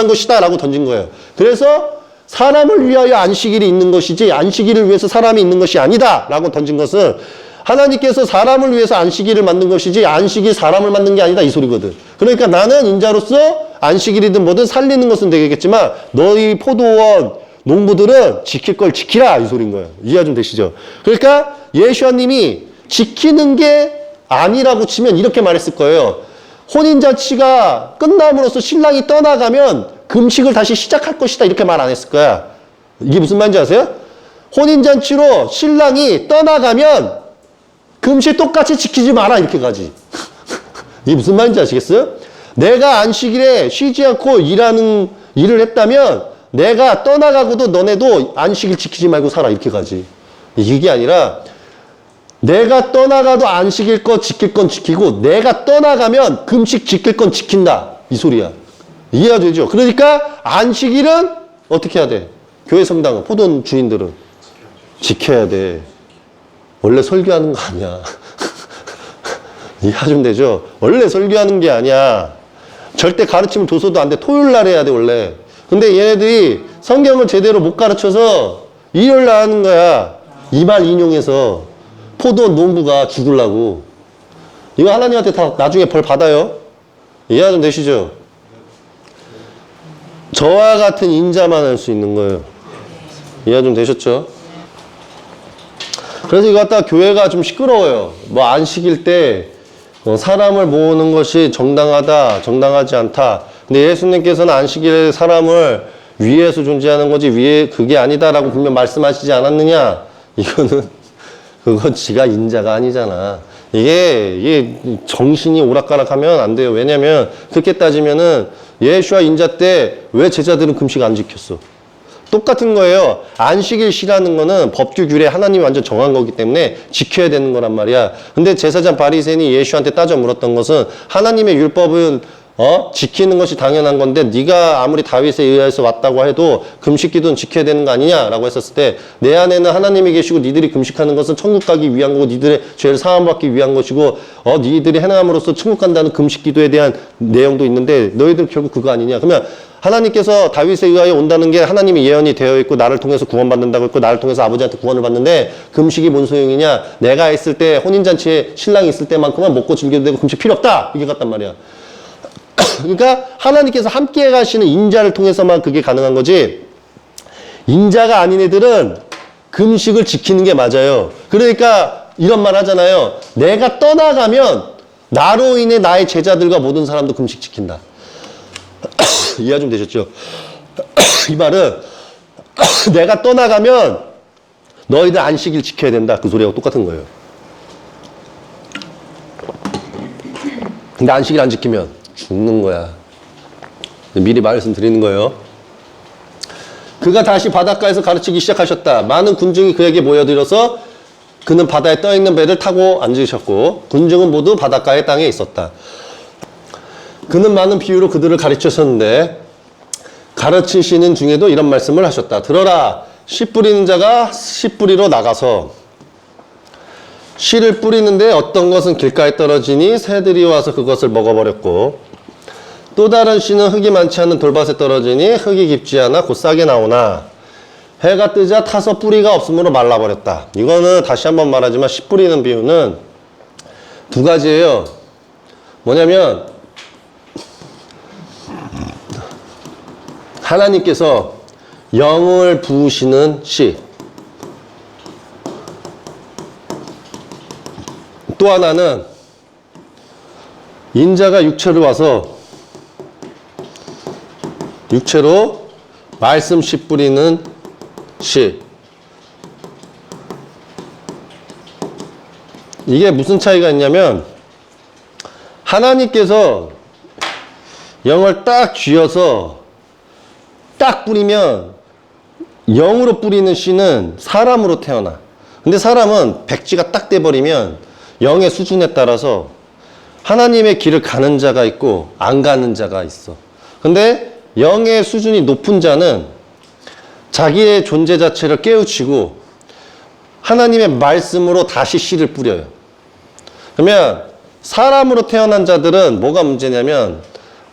[SPEAKER 2] 것이다 라고 던진 거예요. 그래서 사람을 위하여 안식일이 있는 것이지 안식일을 위해서 사람이 있는 것이 아니다 라고 던진 것은, 하나님께서 사람을 위해서 안식일을 만든 것이지 안식일 사람을 만든 게 아니다 이 소리거든. 그러니까 나는 인자로서 안식일이든 뭐든 살리는 것은 되겠지만 너희 포도원 농부들은 지킬 걸 지키라 이 소리인 거예요. 이해가 좀 되시죠? 그러니까 예수님이 지키는 게 아니라고 치면 이렇게 말했을 거예요. 혼인잔치가 끝남으로써 신랑이 떠나가면 금식을 다시 시작할 것이다 이렇게 말 안 했을 거야. 이게 무슨 말인지 아세요? 혼인잔치로 신랑이 떠나가면 금식 똑같이 지키지 마라 이렇게 가지. 이게 무슨 말인지 아시겠어요? 내가 안식일에 쉬지 않고 일을 했다면 내가 떠나가고도 너네도 안식일 지키지 말고 살아 이렇게 가지. 이게 아니라 내가 떠나가도 안식일 거 지킬 건 지키고 내가 떠나가면 금식 지킬 건 지킨다 이 소리야. 이해가 되죠? 그러니까 안식일은 어떻게 해야 돼? 교회 성당은, 포도원 주인들은 지켜야 돼. 원래 설교하는 거 아니야. 이해가 좀 되죠? 원래 설교하는 게 아니야. 절대 가르치면 줘서도 안 돼. 토요일 날 해야 돼 원래. 근데 얘네들이 성경을 제대로 못 가르쳐서 일요일 날 하는 거야. 이 말 인용해서 포도원 농부가 죽으려고. 이거 하나님한테 다 나중에 벌 받아요. 이해가 좀 되시죠? 저와 같은 인자만 할 수 있는 거예요. 이해가 좀 되셨죠? 그래서 이거 갖다가 교회가 좀 시끄러워요. 뭐 안식일 때 사람을 모으는 것이 정당하다, 정당하지 않다. 근데 예수님께서는 안식일에 사람을 위해서 존재하는 거지 위에 그게 아니다라고 분명 말씀하시지 않았느냐? 그건 지가 인자가 아니잖아. 이게 정신이 오락가락하면 안 돼요. 왜냐면 그렇게 따지면은 예수와 인자 때 왜 제자들은 금식 안 지켰어? 똑같은 거예요. 안식일 쉬라는 거는 법규 규례 하나님이 완전 정한 거기 때문에 지켜야 되는 거란 말이야. 근데 제사장 바리새인이 예수한테 따져 물었던 것은 하나님의 율법은 지키는 것이 당연한 건데 네가 아무리 다윗에 의해서 왔다고 해도 금식 기도는 지켜야 되는 거 아니냐라고 했었을 때 내 안에는 하나님이 계시고 니들이 금식하는 것은 천국 가기 위한 거고 니들의 죄를 사함받기 위한 것이고 니들이 행함으로써 천국 간다는 금식 기도에 대한 내용도 있는데 너희들 결국 그거 아니냐. 그러면 하나님께서 다윗에 의하여 온다는 게 하나님이 예언이 되어 있고 나를 통해서 구원받는다고 했고 나를 통해서 아버지한테 구원을 받는데 금식이 뭔 소용이냐. 내가 있을 때 혼인잔치에 신랑이 있을 때만큼만 먹고 즐겨도 되고 금식 필요 없다. 이게 같단 말이야. 그러니까 하나님께서 함께 가시는 인자를 통해서만 그게 가능한 거지 인자가 아닌 애들은 금식을 지키는 게 맞아요. 그러니까 이런 말 하잖아요. 내가 떠나가면 나로 인해 나의 제자들과 모든 사람도 금식 지킨다. 이해 좀 되셨죠? 이 말은 내가 떠나가면 너희들 안식일 지켜야 된다. 그 소리하고 똑같은 거예요. 근데 안식일 안 지키면 죽는 거야. 미리 말씀드리는 거예요. 그가 다시 바닷가에서 가르치기 시작하셨다. 많은 군중이 그에게 모여들어서 그는 바다에 떠있는 배를 타고 앉으셨고 군중은 모두 바닷가의 땅에 있었다. 그는 많은 비유로 그들을 가르치셨는데 가르치시는 중에도 이런 말씀을 하셨다. 들어라. 씨 뿌리는 자가 씨 뿌리러 나가서 씨를 뿌리는데 어떤 것은 길가에 떨어지니 새들이 와서 그것을 먹어버렸고 또 다른 씨는 흙이 많지 않은 돌밭에 떨어지니 흙이 깊지 않아 곧 싹이 나오나 해가 뜨자 타서 뿌리가 없으므로 말라버렸다. 이거는 다시 한번 말하지만 씨 뿌리는 비유는 두 가지예요. 뭐냐면 하나님께서 영을 부으시는 씨. 또 하나는 인자가 육체로 와서 육체로 말씀 씨 뿌리는 씨. 이게 무슨 차이가 있냐면 하나님께서 영을 딱 쥐어서 딱 뿌리면 영으로 뿌리는 씨는 사람으로 태어나. 근데 사람은 백지가 딱 돼버리면 영의 수준에 따라서 하나님의 길을 가는 자가 있고 안 가는 자가 있어. 근데 영의 수준이 높은 자는 자기의 존재 자체를 깨우치고 하나님의 말씀으로 다시 씨를 뿌려요. 그러면 사람으로 태어난 자들은 뭐가 문제냐면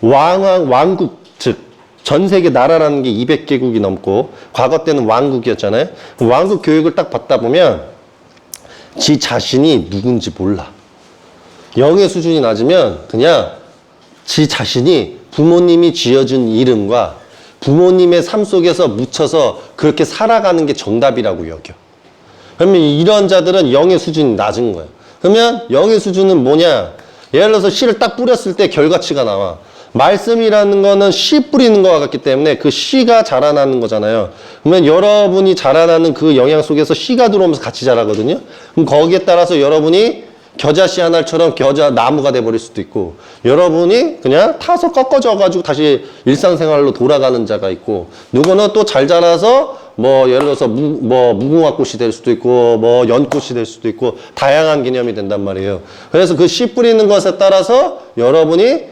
[SPEAKER 2] 왕국, 즉 전 세계 나라라는 게 200개국이 넘고 과거 때는 왕국이었잖아요. 왕국 교육을 딱 받다 보면 지 자신이 누군지 몰라. 영의 수준이 낮으면 그냥 지 자신이 부모님이 지어준 이름과 부모님의 삶 속에서 묻혀서 그렇게 살아가는 게 정답이라고 여겨. 그러면 이런 자들은 영의 수준이 낮은 거야. 그러면 영의 수준은 뭐냐? 예를 들어서 씨를 딱 뿌렸을 때 결과치가 나와. 말씀이라는 거는 씨 뿌리는 거와 같기 때문에 그 씨가 자라나는 거잖아요. 그러면 여러분이 자라나는 그 영향 속에서 씨가 들어오면서 같이 자라거든요. 그럼 거기에 따라서 여러분이 겨자씨 하나처럼 겨자 나무가 돼버릴 수도 있고 여러분이 그냥 타서 꺾어져가지고 다시 일상생활로 돌아가는 자가 있고 누구는 또 잘 자라서 뭐 예를 들어서 무궁화꽃이 될 수도 있고 뭐 연꽃이 될 수도 있고 다양한 개념이 된단 말이에요. 그래서 그 씨 뿌리는 것에 따라서 여러분이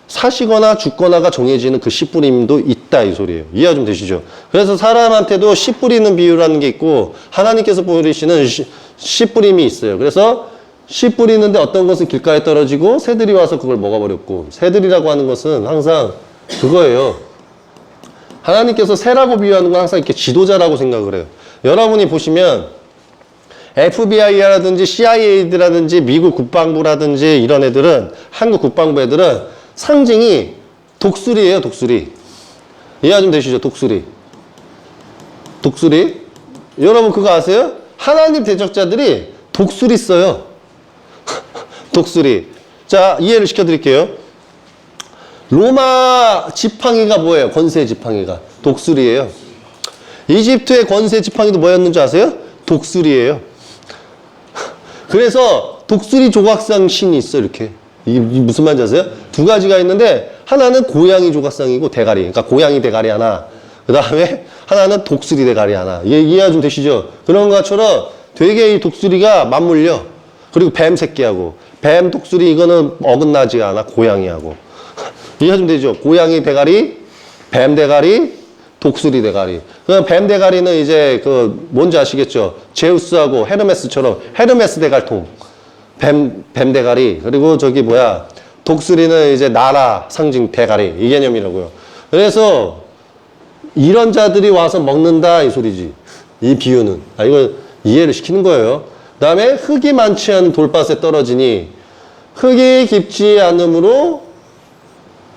[SPEAKER 2] 사시거나 죽거나가 정해지는 그 씨 뿌림도 있다 이 소리예요. 이해가 좀 되시죠? 그래서 사람한테도 씨 뿌리는 비유라는 게 있고 하나님께서 뿌리시는 씨 뿌림이 있어요. 그래서 씨 뿌리는데 어떤 것은 길가에 떨어지고 새들이 와서 그걸 먹어버렸고 새들이라고 하는 것은 항상 그거예요. 하나님께서 새라고 비유하는 건 항상 이렇게 지도자라고 생각을 해요. 여러분이 보시면 FBI라든지 CIA라든지 미국 국방부라든지 이런 애들은 한국 국방부 애들은 상징이 독수리예요. 독수리. 이해가 좀 되시죠? 독수리. 독수리. 여러분 그거 아세요? 하나님 대적자들이 독수리 써요. 독수리. 자, 이해를 시켜드릴게요. 로마 지팡이가 뭐예요? 권세 지팡이가. 독수리예요. 이집트의 권세 지팡이도 뭐였는지 아세요? 독수리예요. 그래서 독수리 조각상 신이 있어, 이렇게. 이게 무슨 말인지 아세요? 두 가지가 있는데, 하나는 고양이 조각상이고 대가리. 그러니까 고양이 대가리 하나. 그 다음에 하나는 독수리 대가리 하나. 이해가 좀 되시죠? 그런 것처럼 되게 이 독수리가 맞물려. 그리고 뱀 새끼하고. 뱀, 독수리, 이거는 어긋나지 않아. 고양이하고. 이해가 좀 되죠? 고양이 대가리, 뱀 대가리, 독수리 대가리. 뱀 대가리는 이제 뭔지 아시겠죠? 제우스하고 헤르메스처럼 헤르메스 대갈통. 뱀 대가리. 그리고 독수리는 이제 나라 상징 대가리. 이 개념이라고요. 그래서 이런 자들이 와서 먹는다 이 소리지. 이 비유는. 이거 이해를 시키는 거예요. 그 다음에 흙이 많지 않은 돌밭에 떨어지니 흙이 깊지 않으므로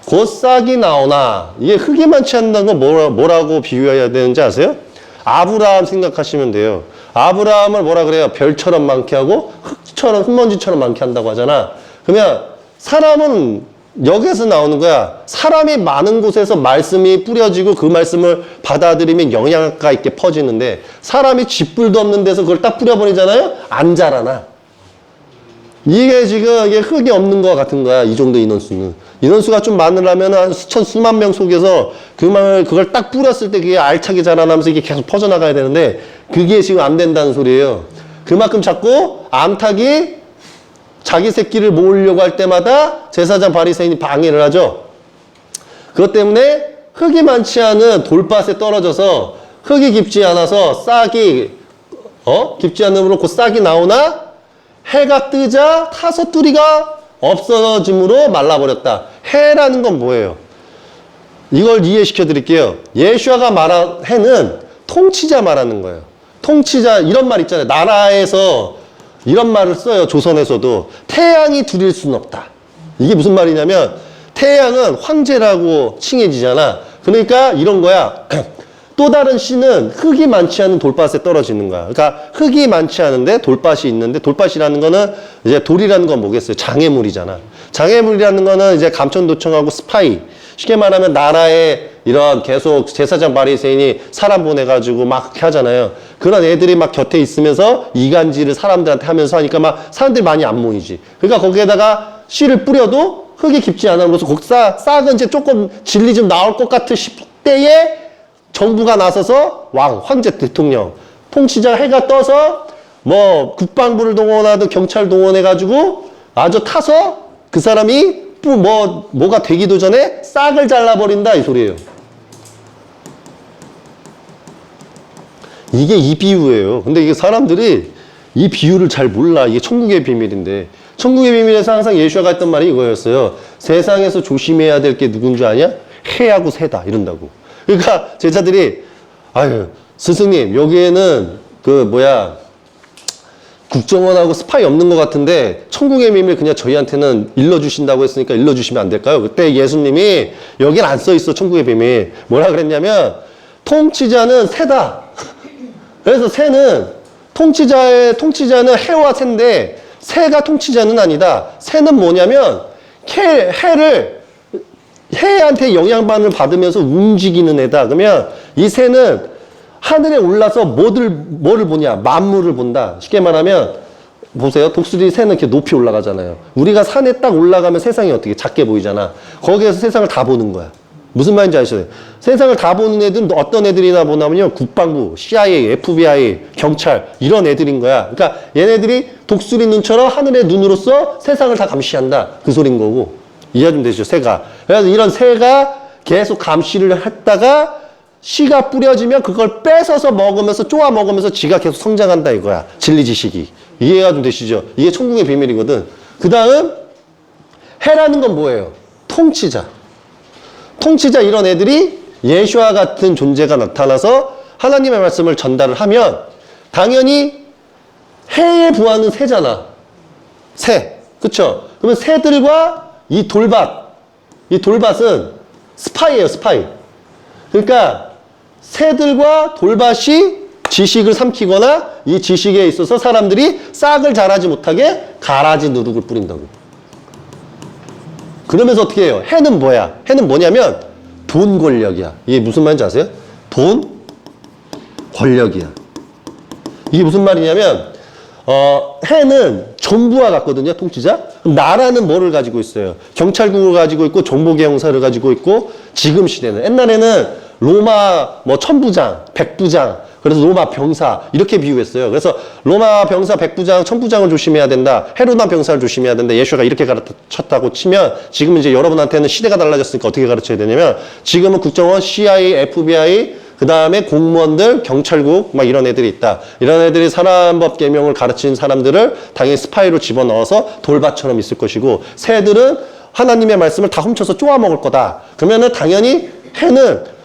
[SPEAKER 2] 곧 싹이 나오나. 이게 흙이 많지 않다는 건 뭐라고 비유해야 되는지 아세요? 아브라함 생각하시면 돼요. 아브라함을 뭐라 그래요? 별처럼 많게 하고 흙처럼 흙먼지처럼 많게 한다고 하잖아. 그러면 사람은 여기에서 나오는 거야. 사람이 많은 곳에서 말씀이 뿌려지고 그 말씀을 받아들이면 영향가 있게 퍼지는데, 사람이 쥐뿔도 없는 데서 그걸 딱 뿌려버리잖아요? 안 자라나. 이게 지금 이게 흙이 없는 것 같은 거야. 이 정도 인원수는. 인원수가 좀 많으려면 한 수천, 수만 명 속에서 그걸 딱 뿌렸을 때 그게 알차게 자라나면서 이게 계속 퍼져나가야 되는데, 그게 지금 안 된다는 소리예요. 그만큼 자꾸 암탉이 자기 새끼를 모으려고 할 때마다 제사장 바리새인이 방해를 하죠. 그것 때문에 흙이 많지 않은 돌밭에 떨어져서 흙이 깊지 않아서 싹이 깊지 않으므로 곧 싹이 나오나 해가 뜨자 타서 뚜리가 없어짐으로 말라버렸다. 해라는 건 뭐예요? 이걸 이해시켜 드릴게요. 예수아가 말한 해는 통치자 말하는 거예요. 통치자, 이런 말 있잖아요. 나라에서 이런 말을 써요. 조선에서도. 태양이 둘일 수는 없다. 이게 무슨 말이냐면, 태양은 황제라고 칭해지잖아. 그러니까 이런 거야. 또 다른 씨는 흙이 많지 않은 돌밭에 떨어지는 거야. 그러니까 흙이 많지 않은데 돌밭이 있는데, 돌밭이라는 거는 이제 돌이라는 건 뭐겠어요? 장애물이잖아. 장애물이라는 거는 이제 감천도청하고 스파이. 쉽게 말하면 나라에 이런 계속 제사장 바리새인이 사람 보내가지고 막 그렇게 하잖아요. 그런 애들이 막 곁에 있으면서 이간질을 사람들한테 하면서 하니까 막 사람들이 많이 안 모이지. 그러니까 거기에다가 씨를 뿌려도 흙이 깊지 않아서 싹은 이제 조금 진리 좀 나올 것 같은 싶을 때에 정부가 나서서 황제 대통령, 통치자 해가 떠서 뭐 국방부를 동원하든 경찰 동원해가지고 아주 타서 그 사람이 뭐가 되기도 전에 싹을 잘라버린다 이 소리예요. 이게 이 비유예요. 근데 이게 사람들이 이 비유를 잘 몰라. 이게 천국의 비밀인데, 천국의 비밀에서 항상 예수가 했던 말이 이거였어요. 세상에서 조심해야 될 게 누군 줄 아냐? 해하고 새다 이런다고. 그러니까 제자들이 스승님 여기에는 국정원하고 스파이 없는 것 같은데 천국의 비밀 그냥 저희한테는 일러주신다고 했으니까 일러주시면 안 될까요? 그때 예수님이 여긴 안 써있어. 천국의 비밀 뭐라 그랬냐면, 통치자는 새다. 그래서 새는 통치자는 해와 새인데 새가 통치자는 아니다. 새는 뭐냐면 해한테 영향반을 받으면서 움직이는 애다. 그러면 이 새는 하늘에 올라서 뭐를 보냐? 만물을 본다. 쉽게 말하면 보세요. 독수리 새는 이렇게 높이 올라가잖아요. 우리가 산에 딱 올라가면 세상이 어떻게 작게 보이잖아. 거기에서 세상을 다 보는 거야. 무슨 말인지 아시죠? 세상을 다 보는 애들은 어떤 애들이나 보냐면요. 국방부, CIA, FBI, 경찰 이런 애들인 거야. 그러니까 얘네들이 독수리 눈처럼 하늘의 눈으로서 세상을 다 감시한다. 그 소린 거고. 이해 좀 되시죠? 새가. 그래서 이런 새가 계속 감시를 했다가 씨가 뿌려지면 그걸 뺏어서 먹으면서 쪼아 먹으면서 지가 계속 성장한다 이거야. 진리 지식이. 이해가 좀 되시죠? 이게 천국의 비밀이거든. 그 다음 해라는 건 뭐예요? 통치자. 통치자 이런 애들이 예수와 같은 존재가 나타나서 하나님의 말씀을 전달을 하면 당연히 해에 부하는 새잖아. 새. 그쵸? 그러면 새들과 이 돌밭은 스파이예요, 스파이. 그러니까 새들과 돌밭이 지식을 삼키거나 이 지식에 있어서 사람들이 싹을 자라지 못하게 가라지 누룩을 뿌린다고. 그러면서 어떻게 해요? 해는 뭐야? 해는 뭐냐면 돈 권력이야. 이게 무슨 말인지 아세요? 돈 권력이야. 이게 무슨 말이냐면 해는 정부와 같거든요, 통치자. 그럼 나라는 뭐를 가지고 있어요? 경찰국을 가지고 있고 정보계 형사를 가지고 있고 지금 시대는 옛날에는 로마 뭐 천부장, 백부장, 그래서 로마 병사 이렇게 비유했어요. 그래서 로마 병사, 백부장, 천부장을 조심해야 된다. 헤로나 병사를 조심해야 된다. 예수가 이렇게 가르쳤다고 치면 지금 이제 여러분한테는 시대가 달라졌으니까 어떻게 가르쳐야 되냐면 지금은 국정원, CIA, FBI 그 다음에 공무원들, 경찰국 막 이런 애들이 있다. 이런 애들이 사람법 계명을 가르친 사람들을 당연히 스파이로 집어넣어서 돌밭처럼 있을 것이고 새들은 하나님의 말씀을 다 훔쳐서 쪼아먹을 거다. 그러면은 당연히 해는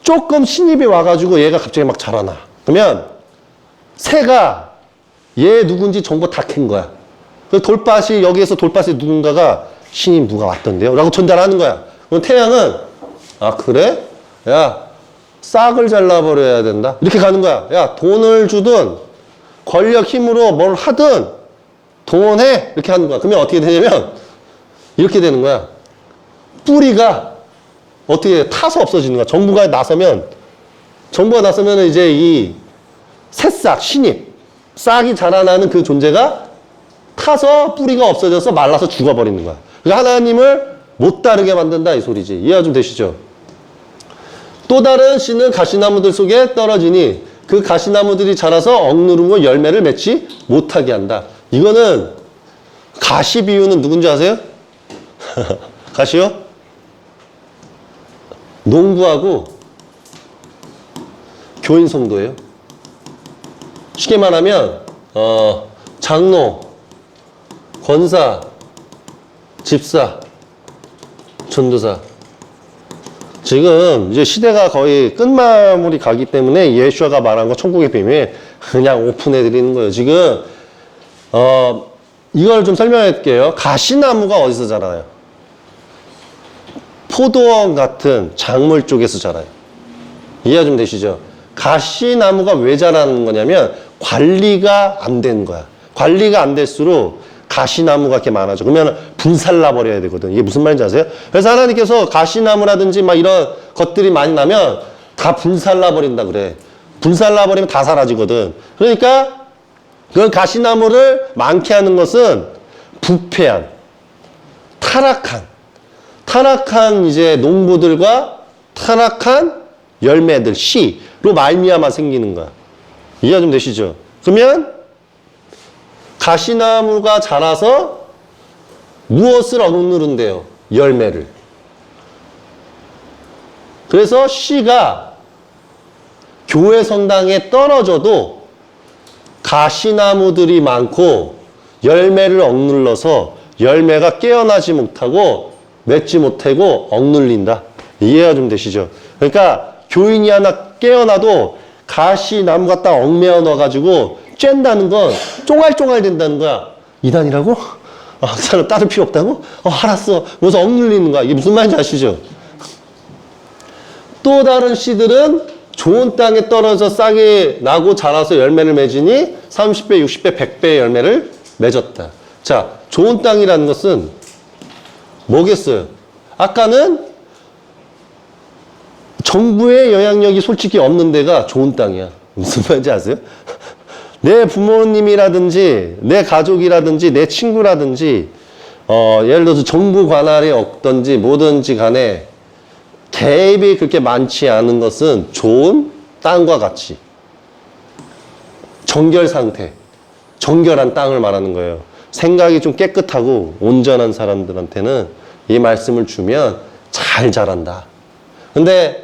[SPEAKER 2] 조금 신입이 와가지고 얘가 갑자기 막 자라나. 그러면 새가 얘 누군지 정보 다 캔 거야. 그 돌밭이 여기에서 돌밭에 누군가가 신입 누가 왔던데요? 라고 전달하는 거야. 그럼 태양은 아 그래? 야 싹을 잘라버려야 된다. 이렇게 가는 거야. 야, 돈을 주든 권력 힘으로 뭘 하든 동원해. 이렇게 하는 거야. 그러면 어떻게 되냐면 이렇게 되는 거야. 뿌리가 어떻게 타서 없어지는 거야. 정부가 나서면 이제 이 새싹, 신입, 싹이 자라나는 그 존재가 타서 뿌리가 없어져서 말라서 죽어버리는 거야. 그러니까 하나님을 못 따르게 만든다 이 소리지. 이해가 좀 되시죠? 또 다른 씨는 가시나무들 속에 떨어지니 그 가시나무들이 자라서 억누르고 열매를 맺지 못하게 한다. 이거는 가시 비유는 누군지 아세요? 가시요? 농부하고 교인 성도예요. 쉽게 말하면 장로, 권사, 집사, 전도사. 지금 이제 시대가 거의 끝마무리 가기 때문에 예수아가 말한 거 천국의 비밀 그냥 오픈해 드리는 거예요. 지금 이걸 좀 설명해 드릴게요. 가시나무가 어디서 자라요? 포도원 같은 작물 쪽에서 자라요. 이해가 좀 되시죠? 가시나무가 왜 자라는 거냐면 관리가 안 된 거야. 관리가 안 될수록 가시나무가 이렇게 많아져. 그러면 분살나 버려야 되거든. 이게 무슨 말인지 아세요? 그래서 하나님께서 가시나무라든지 막 이런 것들이 많이 나면 다 분살나 버린다 그래. 분살나 버리면 다 사라지거든. 그러니까 그 가시나무를 많게 하는 것은 부패한, 타락한 이제 농부들과 타락한 열매들, 씨로 말미암아 생기는 거야. 이해가 좀 되시죠? 그러면 가시나무가 자라서 무엇을 억누른대요? 열매를. 그래서 씨가 교회 성당에 떨어져도 가시나무들이 많고 열매를 억눌러서 열매가 깨어나지 못하고 맺지 못하고 억눌린다. 이해가 좀 되시죠? 그러니까 교인이 하나 깨어나도 가시나무가 딱 얽매어 넣어가지고 쬐다는 건 쫑알쫑알 된다는 거야. 이단이라고? 그 사람 따를 필요 없다고? 알았어. 그래서 억눌리는 거야. 이게 무슨 말인지 아시죠? 또 다른 씨들은 좋은 땅에 떨어져 싹이 나고 자라서 열매를 맺으니 30배, 60배, 100배의 열매를 맺었다. 자, 좋은 땅이라는 것은 뭐겠어요? 아까는 정부의 영향력이 솔직히 없는 데가 좋은 땅이야. 무슨 말인지 아세요? 내 부모님이라든지 내 가족이라든지 내 친구라든지 예를 들어서 정부 관할이 없든지 뭐든지 간에 개입이 그렇게 많지 않은 것은 좋은 땅과 같이 정결 상태, 정결한 땅을 말하는 거예요. 생각이 좀 깨끗하고 온전한 사람들한테는 이 말씀을 주면 잘 자란다. 근데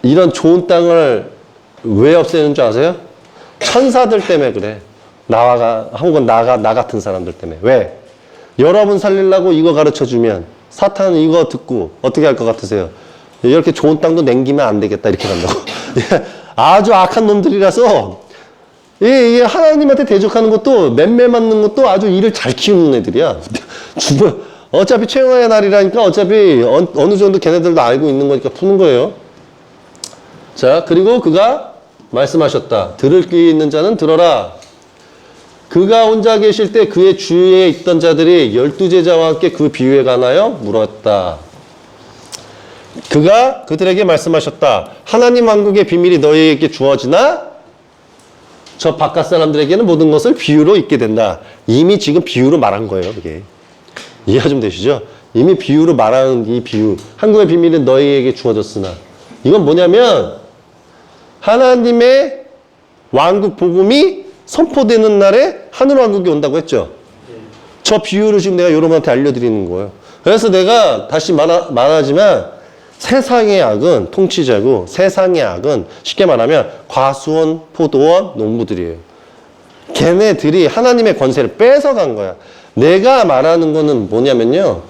[SPEAKER 2] 이런 좋은 땅을 왜 없애는 줄 아세요? 천사들 때문에 그래. 혹은 나 같은 사람들 때문에. 왜? 여러분 살리려고 이거 가르쳐 주면 사탄은 이거 듣고 어떻게 할 것 같으세요? 이렇게 좋은 땅도 남기면 안 되겠다 이렇게 간다고. 아주 악한 놈들이라서 이 하나님한테 대적하는 것도 맴매 맞는 것도 아주 일을 잘 키우는 애들이야. 어차피 최후의 날이라니까 어차피 어느 정도 걔네들도 알고 있는 거니까 푸는 거예요. 자, 그리고 그가 말씀하셨다. 들을 귀 있는 자는 들어라. 그가 혼자 계실 때 그의 주위에 있던 자들이 12제자와 함께 그 비유에 관하여 물었다. 그가 그들에게 말씀하셨다. 하나님 왕국의 비밀이 너희에게 주어지나 저 바깥 사람들에게는 모든 것을 비유로 잊게 된다. 이미 지금 비유로 말한 거예요. 이게 이해가 좀 되시죠? 이미 비유로 말하는 이 비유. 한국의 비밀은 너희에게 주어졌으나 이건 뭐냐면 하나님의 왕국 복음이 선포되는 날에 하늘 왕국이 온다고 했죠. 저 비유를 지금 내가 여러분한테 알려드리는 거예요. 그래서 내가 다시 말하지만 세상의 악은 통치자고 세상의 악은 쉽게 말하면 과수원, 포도원, 농부들이에요. 걔네들이 하나님의 권세를 뺏어간 거야. 내가 말하는 거는 뭐냐면요.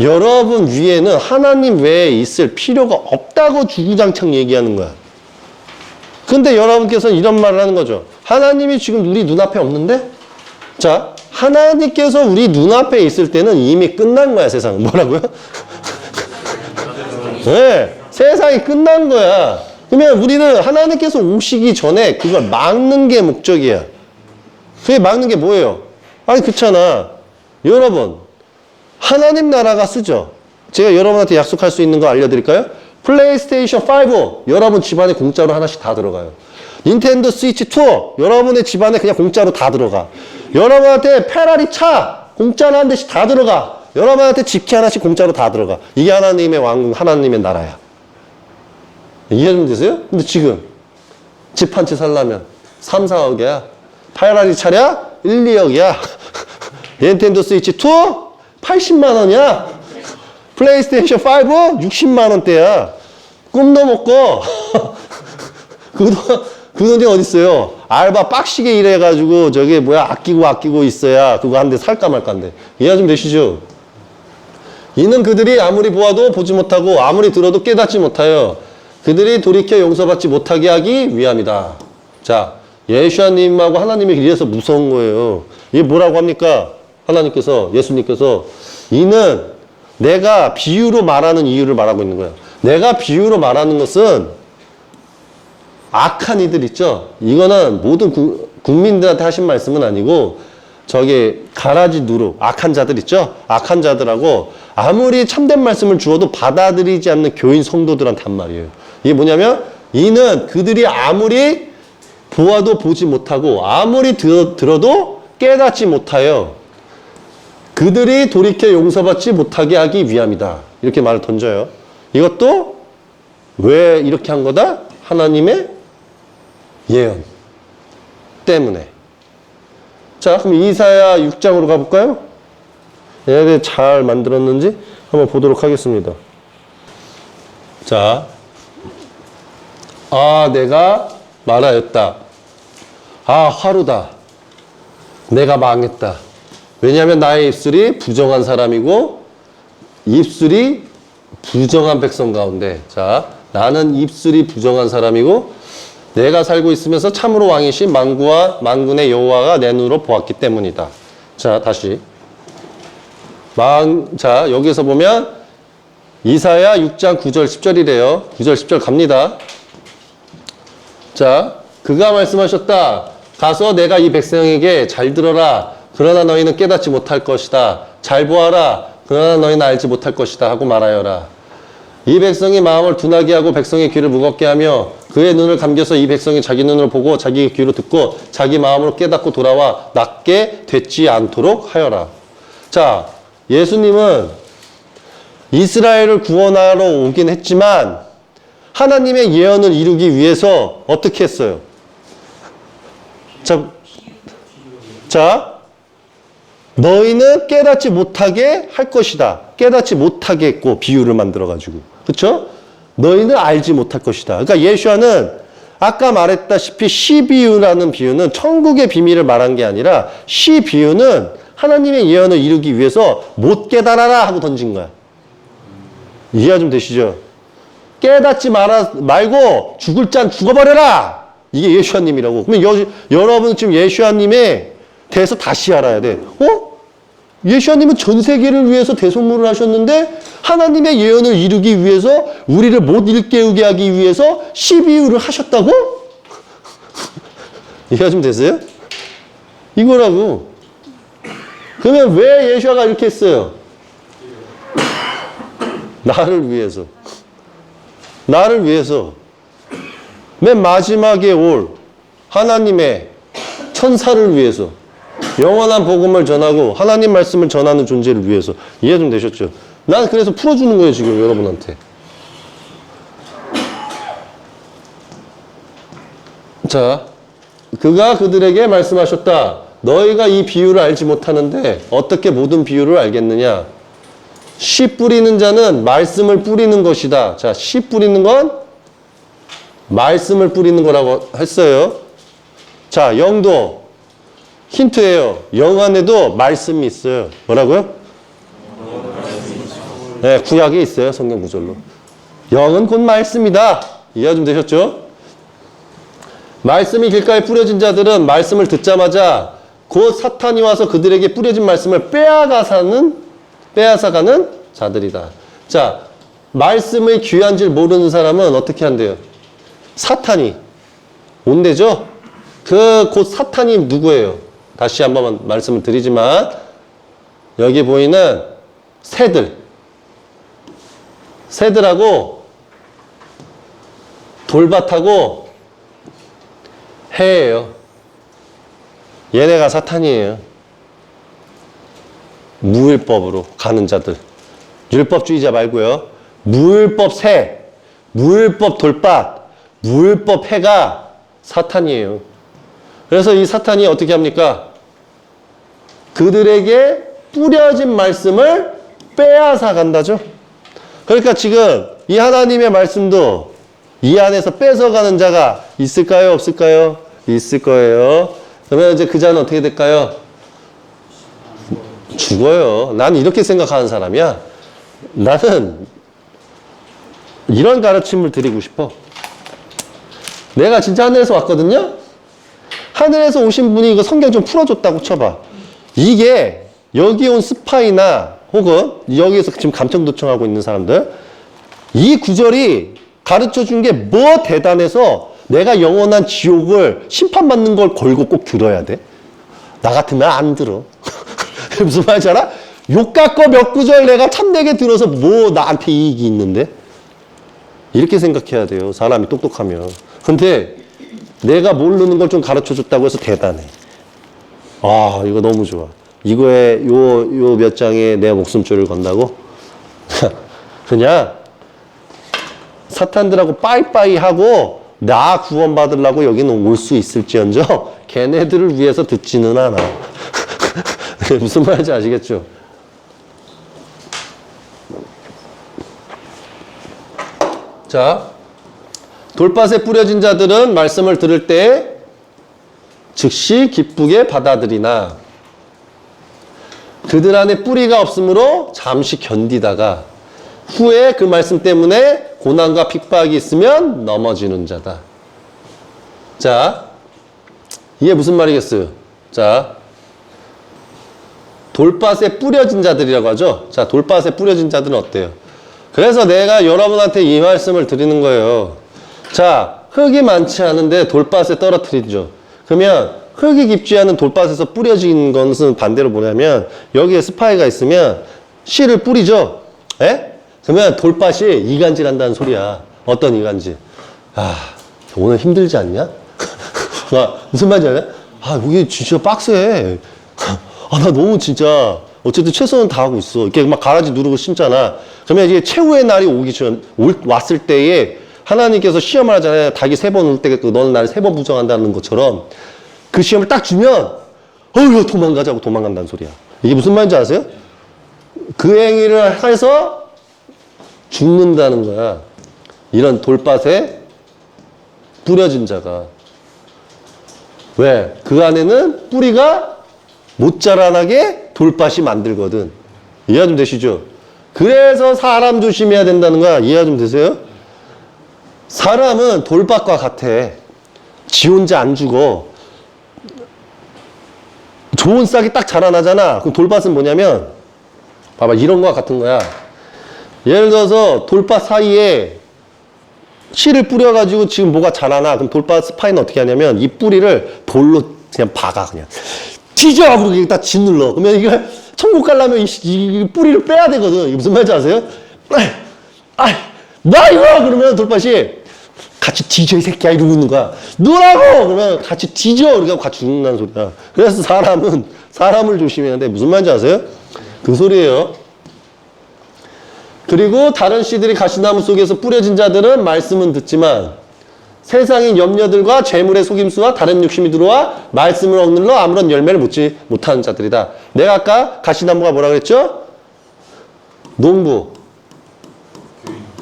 [SPEAKER 2] 여러분 위에는 하나님 외에 있을 필요가 없다고 주구장창 얘기하는 거야. 근데 여러분께서는 이런 말을 하는 거죠. 하나님이 지금 우리 눈앞에 없는데? 자, 하나님께서 우리 눈앞에 있을 때는 이미 끝난 거야, 세상은. 뭐라고요? 네, 세상이 끝난 거야. 그러면 우리는 하나님께서 오시기 전에 그걸 막는 게 목적이야. 그게 막는 게 뭐예요? 아니, 그렇잖아. 여러분, 하나님 나라가 쓰죠. 제가 여러분한테 약속할 수 있는 거 알려드릴까요? 플레이스테이션 5 여러분 집안에 공짜로 하나씩 다 들어가요. 닌텐도 스위치 2 여러분의 집안에 그냥 공짜로 다 들어가. 여러분한테 페라리 차 공짜로 한 대씩 다 들어가. 여러분한테 집키 하나씩 공짜로 다 들어가. 이게 하나님의 왕국, 하나님의 나라야. 이해 좀 되세요? 근데 지금 집 한 채 살려면 3, 4억이야. 페라리 차냐? 1, 2억이야. 닌텐도 스위치 2 80만 원이야. 플레이스테이션 5 60만 원대야. 꿈도 못 꿔. 그 돈이 어딨어요. 알바 빡시게 일해가지고 저게 뭐야 아끼고 있어야 그거 한 대 살까 말까인데. 이해 좀 되시죠? 이는 그들이 아무리 보아도 보지 못하고 아무리 들어도 깨닫지 못하여 그들이 돌이켜 용서받지 못하게 하기 위함이다. 자, 예수님하고 하나님이 이래서 무서운 거예요. 이게 뭐라고 합니까? 하나님께서, 예수님께서 이는 내가 비유로 말하는 이유를 말하고 있는 거예요. 내가 비유로 말하는 것은 악한 이들 있죠? 이거는 모든 국민들한테 하신 말씀은 아니고 저기 가라지 누룩, 악한 자들 있죠? 악한 자들하고 아무리 참된 말씀을 주어도 받아들이지 않는 교인 성도들한테 한 말이에요. 이게 뭐냐면 이는 그들이 아무리 보아도 보지 못하고 아무리 들어도 깨닫지 못하여 그들이 돌이켜 용서받지 못하게 하기 위함이다. 이렇게 말을 던져요. 이것도 왜 이렇게 한 거다? 하나님의 예언 때문에. 자, 그럼 이사야 6장으로 가볼까요? 얘네들 잘 만들었는지 한번 보도록 하겠습니다. 자, 내가 말하였다. 화루다. 내가 망했다. 왜냐하면 나의 입술이 부정한 사람이고 입술이 부정한 백성 가운데. 자, 나는 입술이 부정한 사람이고 내가 살고 있으면서 참으로 왕이신 만구와 만군의 여호와가 내 눈으로 보았기 때문이다. 자, 다시. 자, 여기서 보면 이사야 6장 9절 10절이래요. 9절 10절 갑니다. 자, 그가 말씀하셨다. 가서 내가 이 백성에게 잘 들어라. 그러나 너희는 깨닫지 못할 것이다. 잘 보아라. 그러나 너희는 알지 못할 것이다. 하고 말하여라. 이 백성이 마음을 둔하게 하고 백성의 귀를 무겁게 하며 그의 눈을 감겨서 이 백성이 자기 눈으로 보고 자기 귀로 듣고 자기 마음으로 깨닫고 돌아와 낫게 되지 않도록 하여라. 자, 예수님은 이스라엘을 구원하러 오긴 했지만 하나님의 예언을 이루기 위해서 어떻게 했어요? 자, 너희는 깨닫지 못하게 할 것이다. 깨닫지 못하게 했고 비유를 만들어가지고. 그렇죠? 너희는 알지 못할 것이다. 그러니까 예수와는 아까 말했다시피 시비유라는 비유는 천국의 비밀을 말한 게 아니라 시비유는 하나님의 예언을 이루기 위해서 못 깨달아라 하고 던진 거야. 이해가 좀 되시죠? 깨닫지 말고 죽을 짠 죽어버려라. 이게 예수와님이라고. 그러면 여러분 지금 예수와님에 대해서 다시 알아야 돼. 예수님은 전 세계를 위해서 대속물을 하셨는데 하나님의 예언을 이루기 위해서 우리를 못 일깨우게 하기 위해서 시비유를 하셨다고? 이해가 좀 되세요? 이거라고. 그러면 왜 예수아가 이렇게 했어요? 나를 위해서. 나를 위해서. 맨 마지막에 올 하나님의 천사를 위해서. 영원한 복음을 전하고 하나님 말씀을 전하는 존재를 위해서. 이해 좀 되셨죠? 난 그래서 풀어주는 거예요, 지금 여러분한테. 자, 그가 그들에게 말씀하셨다. 너희가 이 비유를 알지 못하는데 어떻게 모든 비유를 알겠느냐? 씨 뿌리는 자는 말씀을 뿌리는 것이다. 자, 씨 뿌리는 건 말씀을 뿌리는 거라고 했어요. 자, 영도 힌트예요. 영 안에도 말씀이 있어요. 뭐라고요? 네, 구약에 있어요. 성경 구절로. 영은 곧 말씀이다. 이해 좀 되셨죠? 말씀이 길가에 뿌려진 자들은 말씀을 듣자마자 곧 사탄이 와서 그들에게 뿌려진 말씀을 빼앗아가는 자들이다. 자, 말씀의 귀한 줄 모르는 사람은 어떻게 한대요? 사탄이 온대죠? 그 곧 사탄이 누구예요? 다시 한번 말씀을 드리지만 여기 보이는 새들하고 돌밭하고 해예요. 얘네가 사탄이에요. 무율법으로 가는 자들. 율법주의자 말고요. 무율법 새, 무율법 돌밭, 무율법 해가 사탄이에요. 그래서 이 사탄이 어떻게 합니까? 그들에게 뿌려진 말씀을 빼앗아 간다죠. 그러니까 지금 이 하나님의 말씀도 이 안에서 뺏어가는 자가 있을까요? 없을까요? 있을 거예요. 그러면 이제 그 자는 어떻게 될까요? 죽어요. 나는 이렇게 생각하는 사람이야. 나는 이런 가르침을 드리고 싶어. 내가 진짜 하늘에서 왔거든요? 하늘에서 오신 분이 이거 성경 좀 풀어줬다고 쳐봐. 이게 여기 온 스파이나 혹은 여기에서 지금 감청도청하고 있는 사람들, 이 구절이 가르쳐 준 게 뭐 대단해서 내가 영원한 지옥을 심판받는 걸 걸고 꼭 들어야 돼? 나 같으면 안 들어. 무슨 말인지 알아? 욕 깎고 몇 구절 내가 참되게 들어서 뭐 나한테 이익이 있는데? 이렇게 생각해야 돼요. 사람이 똑똑하면. 근데 내가 모르는 걸 좀 가르쳐 줬다고 해서 대단해. 아, 이거 너무 좋아. 이거에 요 몇 장에 내 목숨줄을 건다고? 그냥 사탄들하고 빠이빠이 하고 나 구원받으려고 여기는 올 수 있을지언정 걔네들을 위해서 듣지는 않아. 무슨 말인지 아시겠죠? 자, 돌밭에 뿌려진 자들은 말씀을 들을 때 즉시 기쁘게 받아들이나 그들 안에 뿌리가 없으므로 잠시 견디다가 후에 그 말씀 때문에 고난과 핍박이 있으면 넘어지는 자다. 자, 이게 무슨 말이겠어요? 자, 돌밭에 뿌려진 자들이라고 하죠. 자, 돌밭에 뿌려진 자들은 어때요? 그래서 내가 여러분한테 이 말씀을 드리는 거예요. 자, 흙이 많지 않은데 돌밭에 떨어뜨리죠. 그러면 흙이 깊지 않은 돌밭에서 뿌려진 것은 반대로 뭐냐면 여기에 스파이가 있으면 씨를 뿌리죠. 에? 그러면 돌밭이 이간질한다는 소리야. 어떤 이간질? 아, 오늘 힘들지 않냐? 무슨 말인지 알아요? 아, 여기 진짜 빡세. 아, 나 너무 진짜 어쨌든 최선은 다하고 있어. 이렇게 막 가라지 누르고 심잖아. 그러면 이제 최후의 날이 왔을 때에 하나님께서 시험을 하잖아요. 닭이 3번 울 때 너는 나를 3번 부정한다는 것처럼 그 시험을 딱 주면 도망가자고 도망간다는 소리야. 이게 무슨 말인지 아세요? 그 행위를 해서 죽는다는 거야. 이런 돌밭에 뿌려진 자가. 왜? 그 안에는 뿌리가 못 자라나게 돌밭이 만들거든. 이해 좀 되시죠? 그래서 사람 조심해야 된다는 거야. 이해 좀 되세요? 사람은 돌밭과 같아. 지 혼자 안 죽어. 좋은 싹이 딱 자라나잖아. 그럼 돌밭은 뭐냐면 봐봐, 이런 거와 같은 거야. 예를 들어서 돌밭 사이에 씨를 뿌려가지고 지금 뭐가 자라나. 그럼 돌밭 스파이는 어떻게 하냐면 이 뿌리를 돌로 그냥 박아. 그냥 뒤져! 그러고 이게 딱 짓눌러. 그러면 이거 천국 가려면 이 뿌리를 빼야 되거든. 이게 무슨 말인지 아세요? 나 이거! 그러면 돌밭이 같이 뒤져 이 새끼야 이러고 있는 거야. 너라고! 그러면 같이 뒤져! 그러니까 같이 죽는다는 소리야. 그래서 사람을 조심해야 돼. 무슨 말인지 아세요? 그 소리예요. 그리고 다른 씨들이 가시나무 속에서 뿌려진 자들은 말씀은 듣지만 세상의 염려들과 재물의 속임수와 다른 욕심이 들어와 말씀을 억눌러 아무런 열매를 맺지 못하는 자들이다. 내가 아까 가시나무가 뭐라 그랬죠? 농부,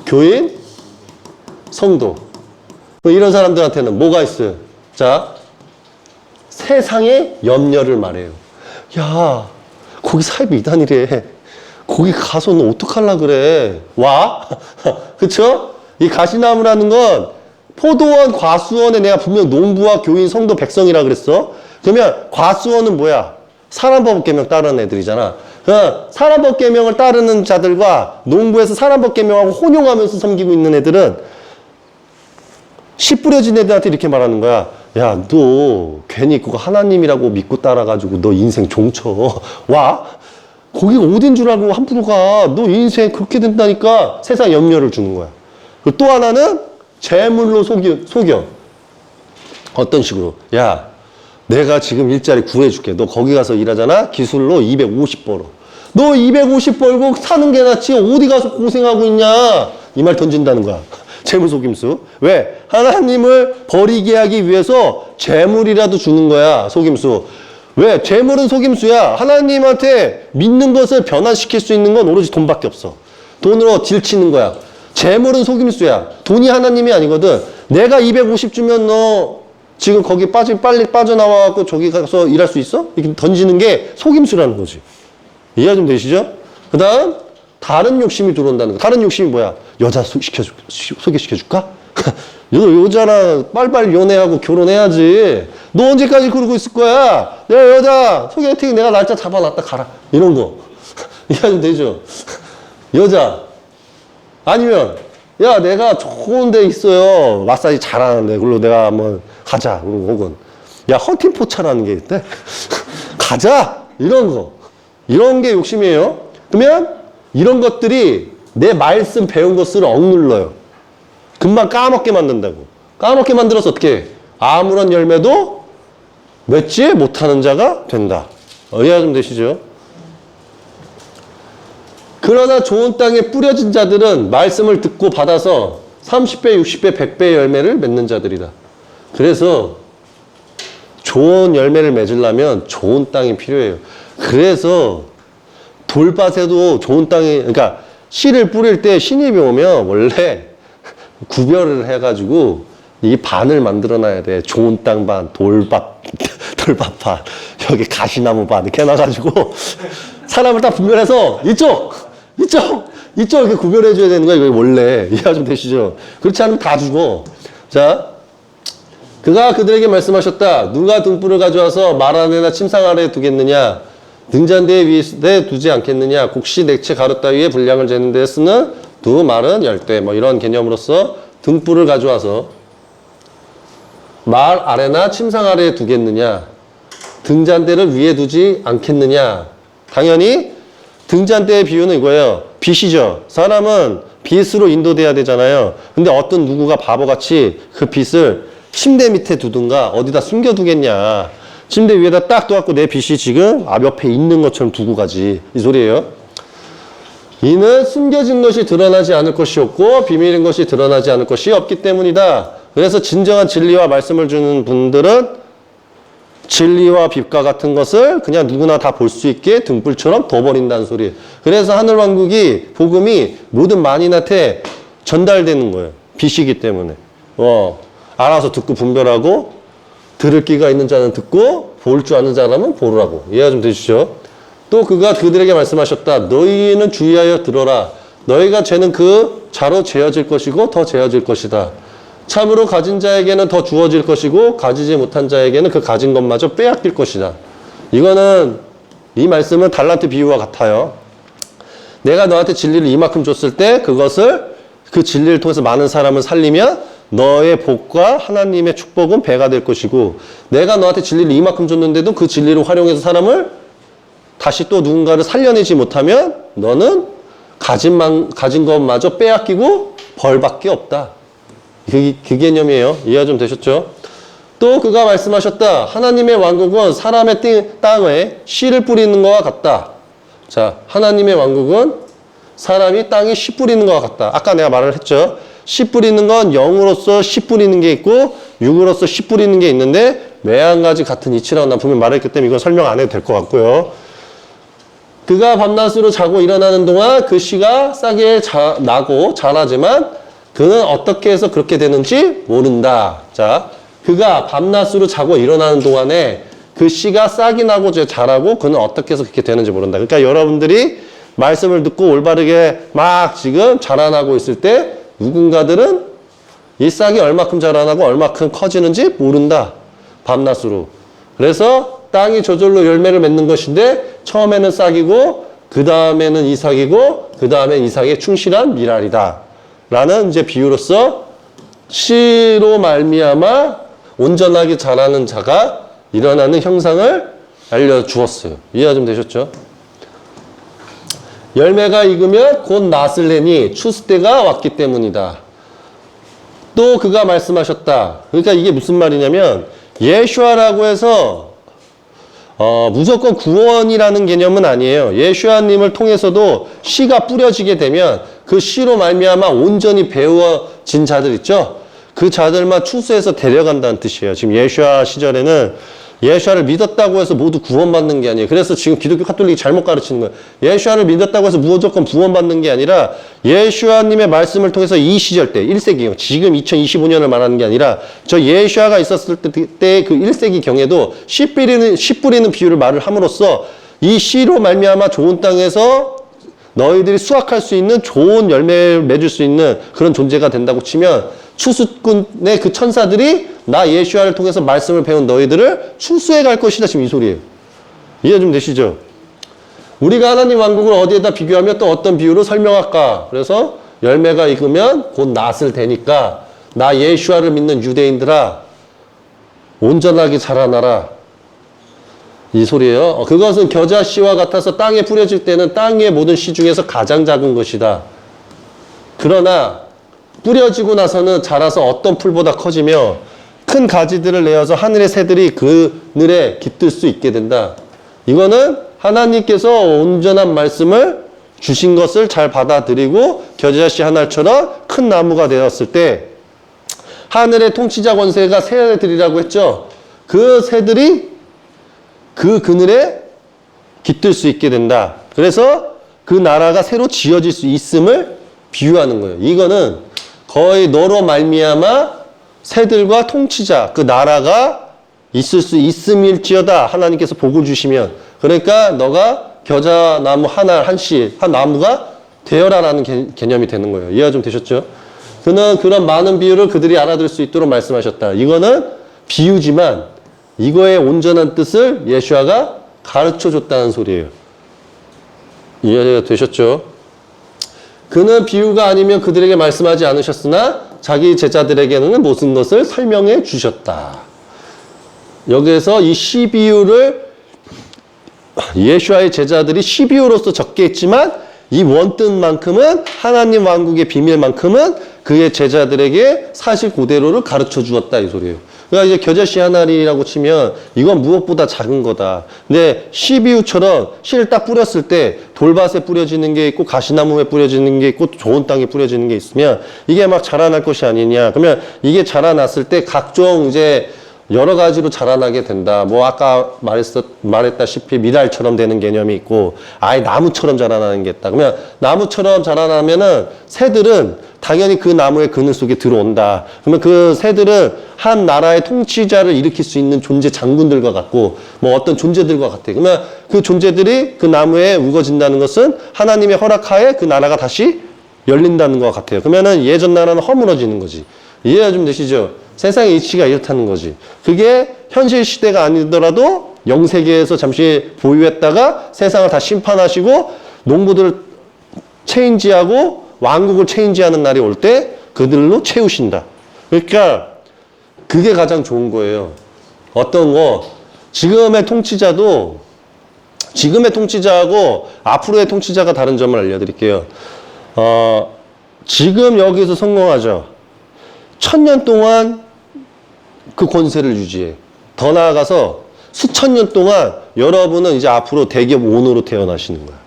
[SPEAKER 2] 교인, 성도. 이런 사람들한테는 뭐가 있어요? 자, 세상의 염려를 말해요. 야, 거기 사입이 이단이래. 거기 가서 너 어떡하려 그래? 와? 그쵸? 이 가시나무라는 건 포도원, 과수원에 내가 분명 농부와 교인, 성도, 백성이라 그랬어. 그러면 과수원은 뭐야? 사람법 계명 따르는 애들이잖아. 사람법 계명을 따르는 자들과 농부에서 사람법 계명하고 혼용하면서 섬기고 있는 애들은 씨 뿌려진 애들한테 이렇게 말하는 거야. 야, 너 괜히 그거 하나님이라고 믿고 따라가지고 너 인생 종쳐. 와? 거기가 어딘 줄 알고 함부로 가. 너 인생 그렇게 된다니까. 세상 염려를 주는 거야. 그리고 또 하나는 재물로 속여. 어떤 식으로? 야, 내가 지금 일자리 구해줄게. 너 거기 가서 일하잖아? 기술로 250 벌어. 너 250 벌고 사는 게 낫지. 어디 가서 고생하고 있냐? 이 말 던진다는 거야. 재물 속임수. 왜? 하나님을 버리게 하기 위해서 재물이라도 주는 거야. 속임수. 왜? 재물은 속임수야. 하나님한테 믿는 것을 변화시킬 수 있는 건 오로지 돈밖에 없어. 돈으로 딜치는 거야. 재물은 속임수야. 돈이 하나님이 아니거든. 내가 250 주면 너 지금 거기 빨리 빠져나와갖고 저기 가서 일할 수 있어? 이렇게 던지는 게 속임수라는 거지. 이해 좀 되시죠? 그 다음, 다른 욕심이 들어온다는 거. 다른 욕심이 뭐야? 여자 소개시켜줄까? 너 여자랑 빨리빨리 연애하고 결혼해야지. 너 언제까지 그러고 있을 거야? 야, 여자 소개팅 내가 날짜 잡아놨다 가라. 이런 거. 이해 좀 되죠? 여자. 아니면 야, 내가 좋은 데 있어요. 마사지 잘하는데. 그걸로 내가 한번 가자. 혹은 야, 헌팅포차라는 게 있대. 가자. 이런 거. 이런 게 욕심이에요. 그러면 이런 것들이 내 말씀 배운 것을 억눌러요. 금방 까먹게 만든다고. 까먹게 만들어서 어떻게 해? 아무런 열매도 맺지 못하는 자가 된다. 이해가 좀 되시죠? 그러나 좋은 땅에 뿌려진 자들은 말씀을 듣고 받아서 30배, 60배, 100배의 열매를 맺는 자들이다. 그래서 좋은 열매를 맺으려면 좋은 땅이 필요해요. 그래서 돌밭에도 좋은 땅이, 그러니까 씨를 뿌릴 때 신입이 오면 원래 구별을 해가지고 이 반을 만들어 놔야 돼. 좋은 땅 반, 돌밭 반, 여기 가시나무 반 이렇게 해놔가지고 사람을 딱 분별해서 이쪽 이렇게 구별해 줘야 되는 거야. 이거 원래. 이해가 좀 되시죠? 그렇지 않으면 다 죽어. 자, 그가 그들에게 말씀하셨다. 누가 등불을 가져와서 말 안에나 침상 아래에 두겠느냐? 등잔대 위에 두지 않겠느냐? 곡식 액체 가루 따위에 분량을 재는 데 쓰는 두 말은 열대. 뭐 이런 개념으로서 등불을 가져와서 말 아래나 침상 아래에 두겠느냐? 등잔대를 위에 두지 않겠느냐? 당연히 등잔대의 비유는 이거예요. 빛이죠. 사람은 빛으로 인도돼야 되잖아요. 근데 어떤 누구가 바보같이 그 빛을 침대 밑에 두든가 어디다 숨겨두겠냐. 침대 위에다 딱 둬갖고 내 빛이 지금 앞 옆에 있는 것처럼 두고 가지. 이 소리예요. 이는 숨겨진 것이 드러나지 않을 것이 없고 비밀인 것이 드러나지 않을 것이 없기 때문이다. 그래서 진정한 진리와 말씀을 주는 분들은 진리와 빛과 같은 것을 그냥 누구나 다 볼 수 있게 등불처럼 둬버린다는 소리예요. 그래서 하늘왕국이 복음이 모든 만인한테 전달되는 거예요. 빛이기 때문에. 알아서 듣고 분별하고 들을 귀가 있는 자는 듣고 볼 줄 아는 자라면 보라고. 이해가 좀 되시죠? 또 그가 그들에게 말씀하셨다. 너희는 주의하여 들어라. 너희가 죄는 그 자로 재어질 것이고 더 재어질 것이다. 참으로 가진 자에게는 더 주어질 것이고 가지지 못한 자에게는 그 가진 것마저 빼앗길 것이다. 이거는 이 말씀은 달란트 비유와 같아요. 내가 너한테 진리를 이만큼 줬을 때 그것을 그 진리를 통해서 많은 사람을 살리면 너의 복과 하나님의 축복은 배가 될 것이고 내가 너한테 진리를 이만큼 줬는데도 그 진리를 활용해서 사람을 다시 또 누군가를 살려내지 못하면 너는 가진 것마저 빼앗기고 벌밖에 없다. 그 개념이에요. 이해가 좀 되셨죠? 또 그가 말씀하셨다. 하나님의 왕국은 사람의 땅에 씨를 뿌리는 것과 같다. 자, 하나님의 왕국은 사람이 땅에 씨 뿌리는 것과 같다. 아까 내가 말을 했죠. 씨 뿌리는 건 영으로서 씨 뿌리는 게 있고 육으로서 씨 뿌리는 게 있는데 매 한 가지 같은 이치라고 난 분명히 말했기 때문에 이건 설명 안 해도 될 것 같고요. 그가 밤낮으로 자고 일어나는 동안 그 씨가 싹이 나고 자라지만 그는 어떻게 해서 그렇게 되는지 모른다. 자, 그가 밤낮으로 자고 일어나는 동안에 그 씨가 싹이 나고 자라고 그는 어떻게 해서 그렇게 되는지 모른다. 그러니까 여러분들이 말씀을 듣고 올바르게 막 지금 자라나고 있을 때 누군가들은 이 싹이 얼마큼 자라나고 얼마큼 커지는지 모른다. 밤낮으로. 그래서 땅이 저절로 열매를 맺는 것인데 처음에는 싹이고 그 다음에는 이삭이고 그 다음에 이삭의 충실한 미랄이다. 라는 이제 비유로서 씨로 말미암아 온전하게 자라는 자가 일어나는 형상을 알려주었어요. 이해가 좀 되셨죠? 열매가 익으면 곧 낫을 내니 추수 때가 왔기 때문이다. 또 그가 말씀하셨다. 그러니까 이게 무슨 말이냐면 예슈아라고 해서 무조건 구원이라는 개념은 아니에요. 예슈아님을 통해서도 씨가 뿌려지게 되면 그 씨로 말미암아 온전히 배워진 자들 있죠. 그 자들만 추수해서 데려간다는 뜻이에요. 지금 예슈아 시절에는 예슈아를 믿었다고 해서 모두 구원받는 게 아니에요. 그래서 지금 기독교 카톨릭이 잘못 가르치는 거예요. 예슈아를 믿었다고 해서 무조건 구원받는 게 아니라 예슈아님의 말씀을 통해서 이 시절 때 1세기 지금 2025년을 말하는 게 아니라 저 예슈아가 있었을 때 그 1세기 경에도 씨 뿌리는 비유를 말을 함으로써 이 씨로 말미암아 좋은 땅에서 너희들이 수확할 수 있는 좋은 열매를 맺을 수 있는 그런 존재가 된다고 치면 추수꾼의 그 천사들이 나 예슈아를 통해서 말씀을 배운 너희들을 추수해 갈 것이다. 지금 이 소리예요. 이해 좀 되시죠? 우리가 하나님 왕국을 어디에다 비교하며 또 어떤 비유로 설명할까? 그래서 열매가 익으면 곧 낫을 되니까 나 예슈아를 믿는 유대인들아 온전하게 자라나라. 이 소리예요. 그것은 겨자씨와 같아서 땅에 뿌려질 때는 땅의 모든 씨 중에서 가장 작은 것이다. 그러나 뿌려지고 나서는 자라서 어떤 풀보다 커지며 큰 가지들을 내어서 하늘의 새들이 그늘에 깃들 수 있게 된다. 이거는 하나님께서 온전한 말씀을 주신 것을 잘 받아들이고 겨자씨 하나처럼 큰 나무가 되었을 때 하늘의 통치자 권세가 새들이라고 했죠. 그 새들이 그 그늘에 깃들 수 있게 된다. 그래서 그 나라가 새로 지어질 수 있음을 비유하는 거예요. 이거는 거의 너로 말미암아 새들과 통치자 그 나라가 있을 수 있음일지어다. 하나님께서 복을 주시면 그러니까 너가 겨자나무 한 나무가 되어라라는 개념이 되는 거예요. 이해가 좀 되셨죠? 그는 그런 많은 비유를 그들이 알아들을 수 있도록 말씀하셨다. 이거는 비유지만 이거의 온전한 뜻을 예슈아가 가르쳐 줬다는 소리예요. 이해가 되셨죠? 그는 비유가 아니면 그들에게 말씀하지 않으셨으나 자기 제자들에게는 모든 것을 설명해 주셨다. 여기에서 이 시비유를 예슈아의 제자들이 시비유로서 적게 했지만 이 원뜻만큼은 하나님 왕국의 비밀만큼은 그의 제자들에게 사실 그대로를 가르쳐 주었다 이 소리예요. 그러니까 이제 겨자씨 하나리라고 치면 이건 무엇보다 작은 거다. 근데 시비유처럼 씨를 딱 뿌렸을 때 돌밭에 뿌려지는 게 있고 가시나무에 뿌려지는 게 있고 좋은 땅에 뿌려지는 게 있으면 이게 막 자라날 것이 아니냐. 그러면 이게 자라났을 때 각종 이제 여러 가지로 자라나게 된다. 뭐 아까 말했다시피 미랄처럼 되는 개념이 있고 아예 나무처럼 자라나는 게 있다. 그러면 나무처럼 자라나면은 새들은 당연히 그 나무의 그늘 속에 들어온다. 그러면 그 새들은 한 나라의 통치자를 일으킬 수 있는 존재 장군들과 같고 뭐 어떤 존재들과 같아. 그러면 그 존재들이 그 나무에 우거진다는 것은 하나님의 허락하에 그 나라가 다시 열린다는 것 같아요. 그러면은 예전 나라는 허물어지는 거지. 이해가 좀 되시죠? 세상의 이치가 이렇다는 거지. 그게 현실 시대가 아니더라도 영세계에서 잠시 보유했다가 세상을 다 심판하시고 농부들을 체인지하고 왕국을 체인지하는 날이 올 때 그들로 채우신다. 그러니까 그게 가장 좋은 거예요. 어떤 거 지금의 통치자하고 앞으로의 통치자가 다른 점을 알려드릴게요. 지금 여기서 성공하죠. 1000년 동안 그 권세를 유지해. 더 나아가서 수천 년 동안 여러분은 이제 앞으로 대기업 오너로 태어나시는 거야.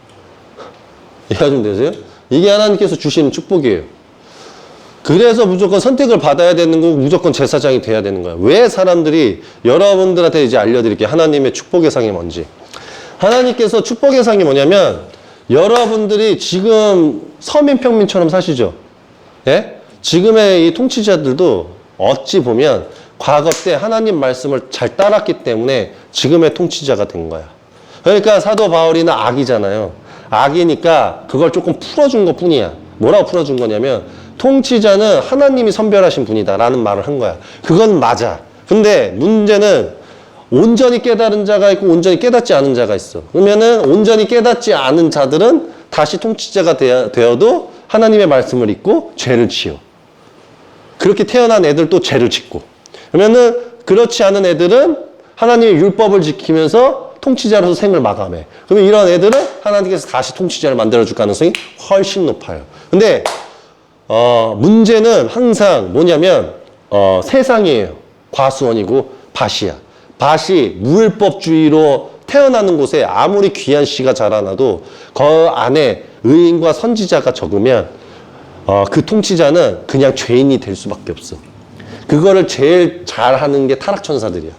[SPEAKER 2] 이해가 좀 되세요? 이게 하나님께서 주시는 축복이에요. 그래서 무조건 선택을 받아야 되는 거고 무조건 제사장이 돼야 되는 거야. 왜 사람들이 여러분들한테 이제 알려드릴게요. 하나님의 축복의 상이 뭔지. 하나님께서 축복의 상이 뭐냐면 여러분들이 지금 서민 평민처럼 사시죠. 예? 지금의 이 통치자들도 어찌 보면 과거 때 하나님 말씀을 잘 따랐기 때문에 지금의 통치자가 된 거야. 그러니까 사도 바울이는 악이잖아요. 악이니까 그걸 조금 풀어준 것 뿐이야. 뭐라고 풀어준 거냐면 통치자는 하나님이 선별하신 분이다라는 말을 한 거야. 그건 맞아. 근데 문제는 온전히 깨달은 자가 있고 온전히 깨닫지 않은 자가 있어. 그러면은 온전히 깨닫지 않은 자들은 다시 통치자가 되어도 하나님의 말씀을 잊고 죄를 지어. 그렇게 태어난 애들도 죄를 짓고. 그러면은 그렇지 않은 애들은 하나님의 율법을 지키면서 통치자로서 생을 마감해. 그러면 이런 애들은 하나님께서 다시 통치자를 만들어줄 가능성이 훨씬 높아요. 근데 문제는 항상 뭐냐면 세상이에요. 과수원이고 밭이야. 밭이 무율법주의로 태어나는 곳에 아무리 귀한 씨가 자라나도 그 안에 의인과 선지자가 적으면 그 통치자는 그냥 죄인이 될 수밖에 없어. 그거를 제일 잘하는 게 타락천사들이야.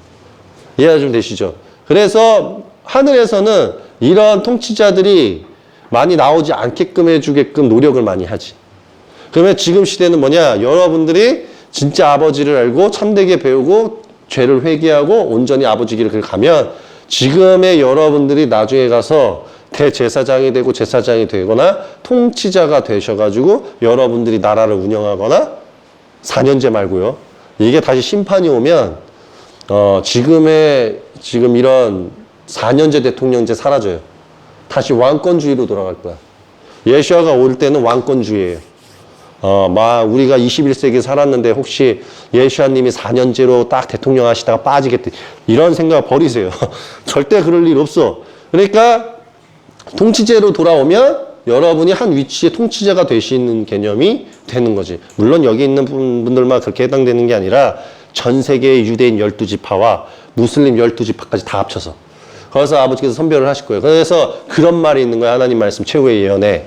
[SPEAKER 2] 이해가 좀 되시죠? 그래서 하늘에서는 이런 통치자들이 많이 나오지 않게끔 해주게끔 노력을 많이 하지. 그러면 지금 시대는 뭐냐? 여러분들이 진짜 아버지를 알고 참되게 배우고 죄를 회개하고 온전히 아버지 길을 가면 지금의 여러분들이 나중에 가서 대제사장이 되고 제사장이 되거나 통치자가 되셔가지고 여러분들이 나라를 운영하거나 4년제 말고요. 이게 다시 심판이 오면 지금 이런 4년제 대통령제 사라져요. 다시 왕권주의로 돌아갈 거야. 예수아가 올 때는 왕권주의예요. 우리가 21세기 살았는데 혹시 예수아님이 4년제로 딱 대통령 하시다가 빠지겠대. 이런 생각 버리세요. 절대 그럴 일 없어. 그러니까 통치제로 돌아오면 여러분이 한 위치에 통치자가 되시는 개념이 되는 거지. 물론 여기 있는 분들만 그렇게 해당되는 게 아니라 전 세계의 유대인 12지파와 무슬림 12지파까지 다 합쳐서. 그래서 아버지께서 선별을 하실 거예요. 그래서 그런 말이 있는 거예요. 하나님 말씀 최후의 예언에.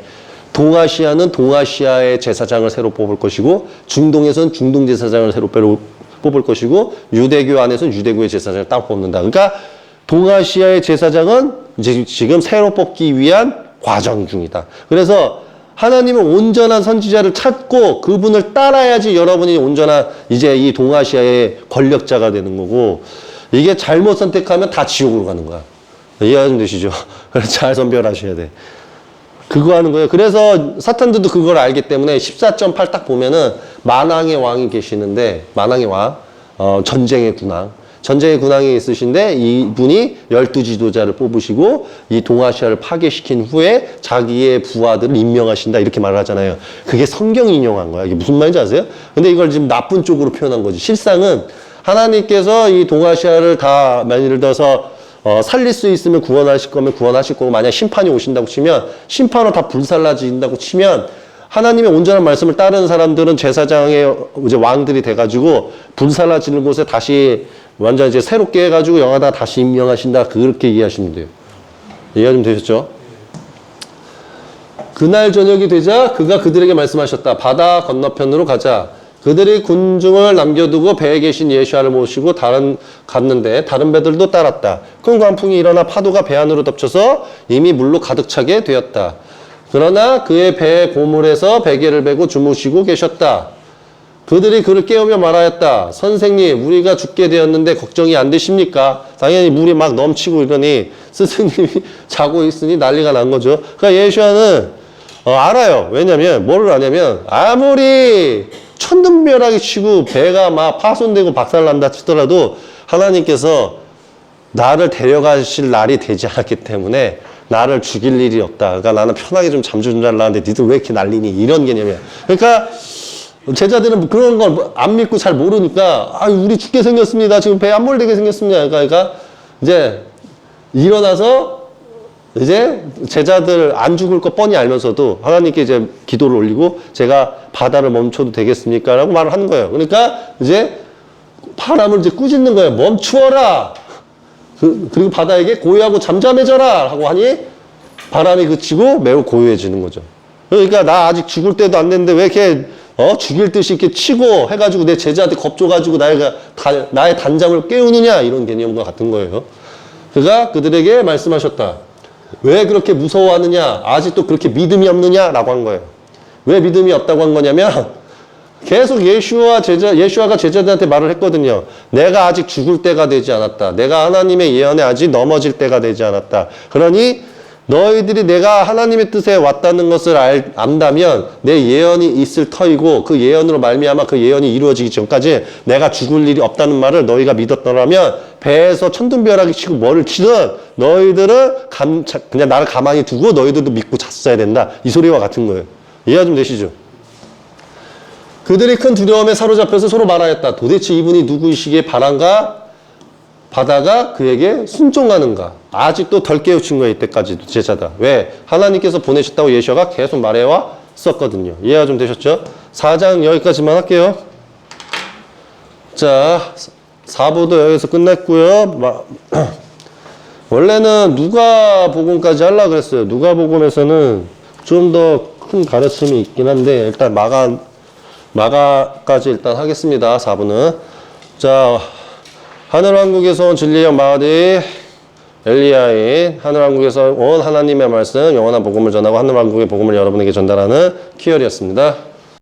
[SPEAKER 2] 동아시아는 동아시아의 제사장을 새로 뽑을 것이고 중동에서는 중동 제사장을 새로 뽑을 것이고 유대교 안에서는 유대교의 제사장을 따로 뽑는다. 그러니까 동아시아의 제사장은 이제 지금 새로 뽑기 위한 과정 중이다. 그래서 하나님은 온전한 선지자를 찾고 그분을 따라야지 여러분이 온전한 이제 이 동아시아의 권력자가 되는 거고 이게 잘못 선택하면 다 지옥으로 가는 거야. 이해가 좀 되시죠? 그래서 잘 선별하셔야 돼. 그거 하는 거예요. 그래서 사탄들도 그걸 알기 때문에 14.8 딱 보면은 만왕의 왕이 계시는데 만왕의 왕, 전쟁의 군왕. 전쟁의 군왕이 있으신데 이분이 12지도자를 뽑으시고 이 동아시아를 파괴시킨 후에 자기의 부하들을 임명하신다 이렇게 말을 하잖아요. 그게 성경 인용한 거야. 이게 무슨 말인지 아세요? 근데 이걸 지금 나쁜 쪽으로 표현한 거지. 실상은 하나님께서 이 동아시아를 다 예를 들어서 살릴 수 있으면 구원하실 거면 구원하실 거고 만약 심판이 오신다고 치면 심판으로 다 불살라진다고 치면 하나님의 온전한 말씀을 따르는 사람들은 제사장의 이제 왕들이 돼가지고 불살라지는 곳에 다시 완전 이제 새롭게 해가지고 영하다 다시 임명하신다. 그렇게 이해하시면 돼요. 이해가 좀 되셨죠? 그날 저녁이 되자 그가 그들에게 말씀하셨다. 바다 건너편으로 가자. 그들이 군중을 남겨두고 배에 계신 예수아를 모시고 갔는데 다른 배들도 따랐다. 큰 광풍이 일어나 파도가 배 안으로 덮쳐서 이미 물로 가득 차게 되었다. 그러나 그의 배의 고물에서 베개를 베고 주무시고 계셨다. 그들이 그를 깨우며 말하였다. 선생님, 우리가 죽게 되었는데 걱정이 안 되십니까? 당연히 물이 막 넘치고 이러니 스승님이 자고 있으니 난리가 난 거죠. 그러니까 예수아는 알아요. 왜냐면 뭐를 아냐면 아무리 천둥벼락이 치고 배가 막 파손되고 박살난다 치더라도 하나님께서 나를 데려가실 날이 되지 않았기 때문에 나를 죽일 일이 없다. 그러니까 나는 편하게 좀 잠 좀 잘라는데 니들 왜 이렇게 난리니? 이런 개념이야. 그러니까 제자들은 그런 걸 안 믿고 잘 모르니까, 아, 우리 죽게 생겼습니다. 지금 배 안 몰리게 생겼습니다. 그러니까 이제 일어나서 이제 제자들 안 죽을 거 뻔히 알면서도 하나님께 이제 기도를 올리고 제가 바다를 멈춰도 되겠습니까? 라고 말을 하는 거예요. 그러니까 이제 바람을 이제 꾸짖는 거예요. 멈추어라! 그리고 바다에게 고요하고 잠잠해져라! 하고 하니 바람이 그치고 매우 고요해지는 거죠. 그러니까 나 아직 죽을 때도 안 됐는데 왜 이렇게 죽일 듯이 이렇게 치고 해가지고 내 제자한테 겁줘가지고 나의 단장을 깨우느냐 이런 개념과 같은 거예요. 그가 그들에게 말씀하셨다. 왜 그렇게 무서워하느냐? 아직도 그렇게 믿음이 없느냐? 라고 한 거예요. 왜 믿음이 없다고 한 거냐면 계속 예수아가 제자들한테 말을 했거든요. 내가 아직 죽을 때가 되지 않았다. 내가 하나님의 예언에 아직 넘어질 때가 되지 않았다. 그러니 너희들이 내가 하나님의 뜻에 왔다는 것을 안다면 내 예언이 있을 터이고 그 예언으로 말미암아 그 예언이 이루어지기 전까지 내가 죽을 일이 없다는 말을 너희가 믿었더라면 배에서 천둥벼락이 치고 뭐를 치든 너희들은 그냥 나를 가만히 두고 너희들도 믿고 잤어야 된다. 이 소리와 같은 거예요. 이해가 좀 되시죠? 그들이 큰 두려움에 사로잡혀서 서로 말하였다. 도대체 이분이 누구이시기에 바다가 그에게 순종하는가? 아직도 덜 깨우친 거예요. 이때까지도 제자다. 왜? 하나님께서 보내셨다고 예수가 계속 말해왔었거든요. 이해가 좀 되셨죠? 4장 여기까지만 할게요. 자, 4부도 여기서 끝냈고요. 원래는 누가복음까지 하려고 그랬어요. 누가복음에서는 좀 더 큰 가르침이 있긴 한데 일단 마가까지 일단 하겠습니다. 4부는. 자, 하늘왕국에서 온 진리의 영 마가디 엘리야인 하늘왕국에서 온 하나님의 말씀 영원한 복음을 전하고 하늘왕국의 복음을 여러분에게 전달하는 키열이었습니다.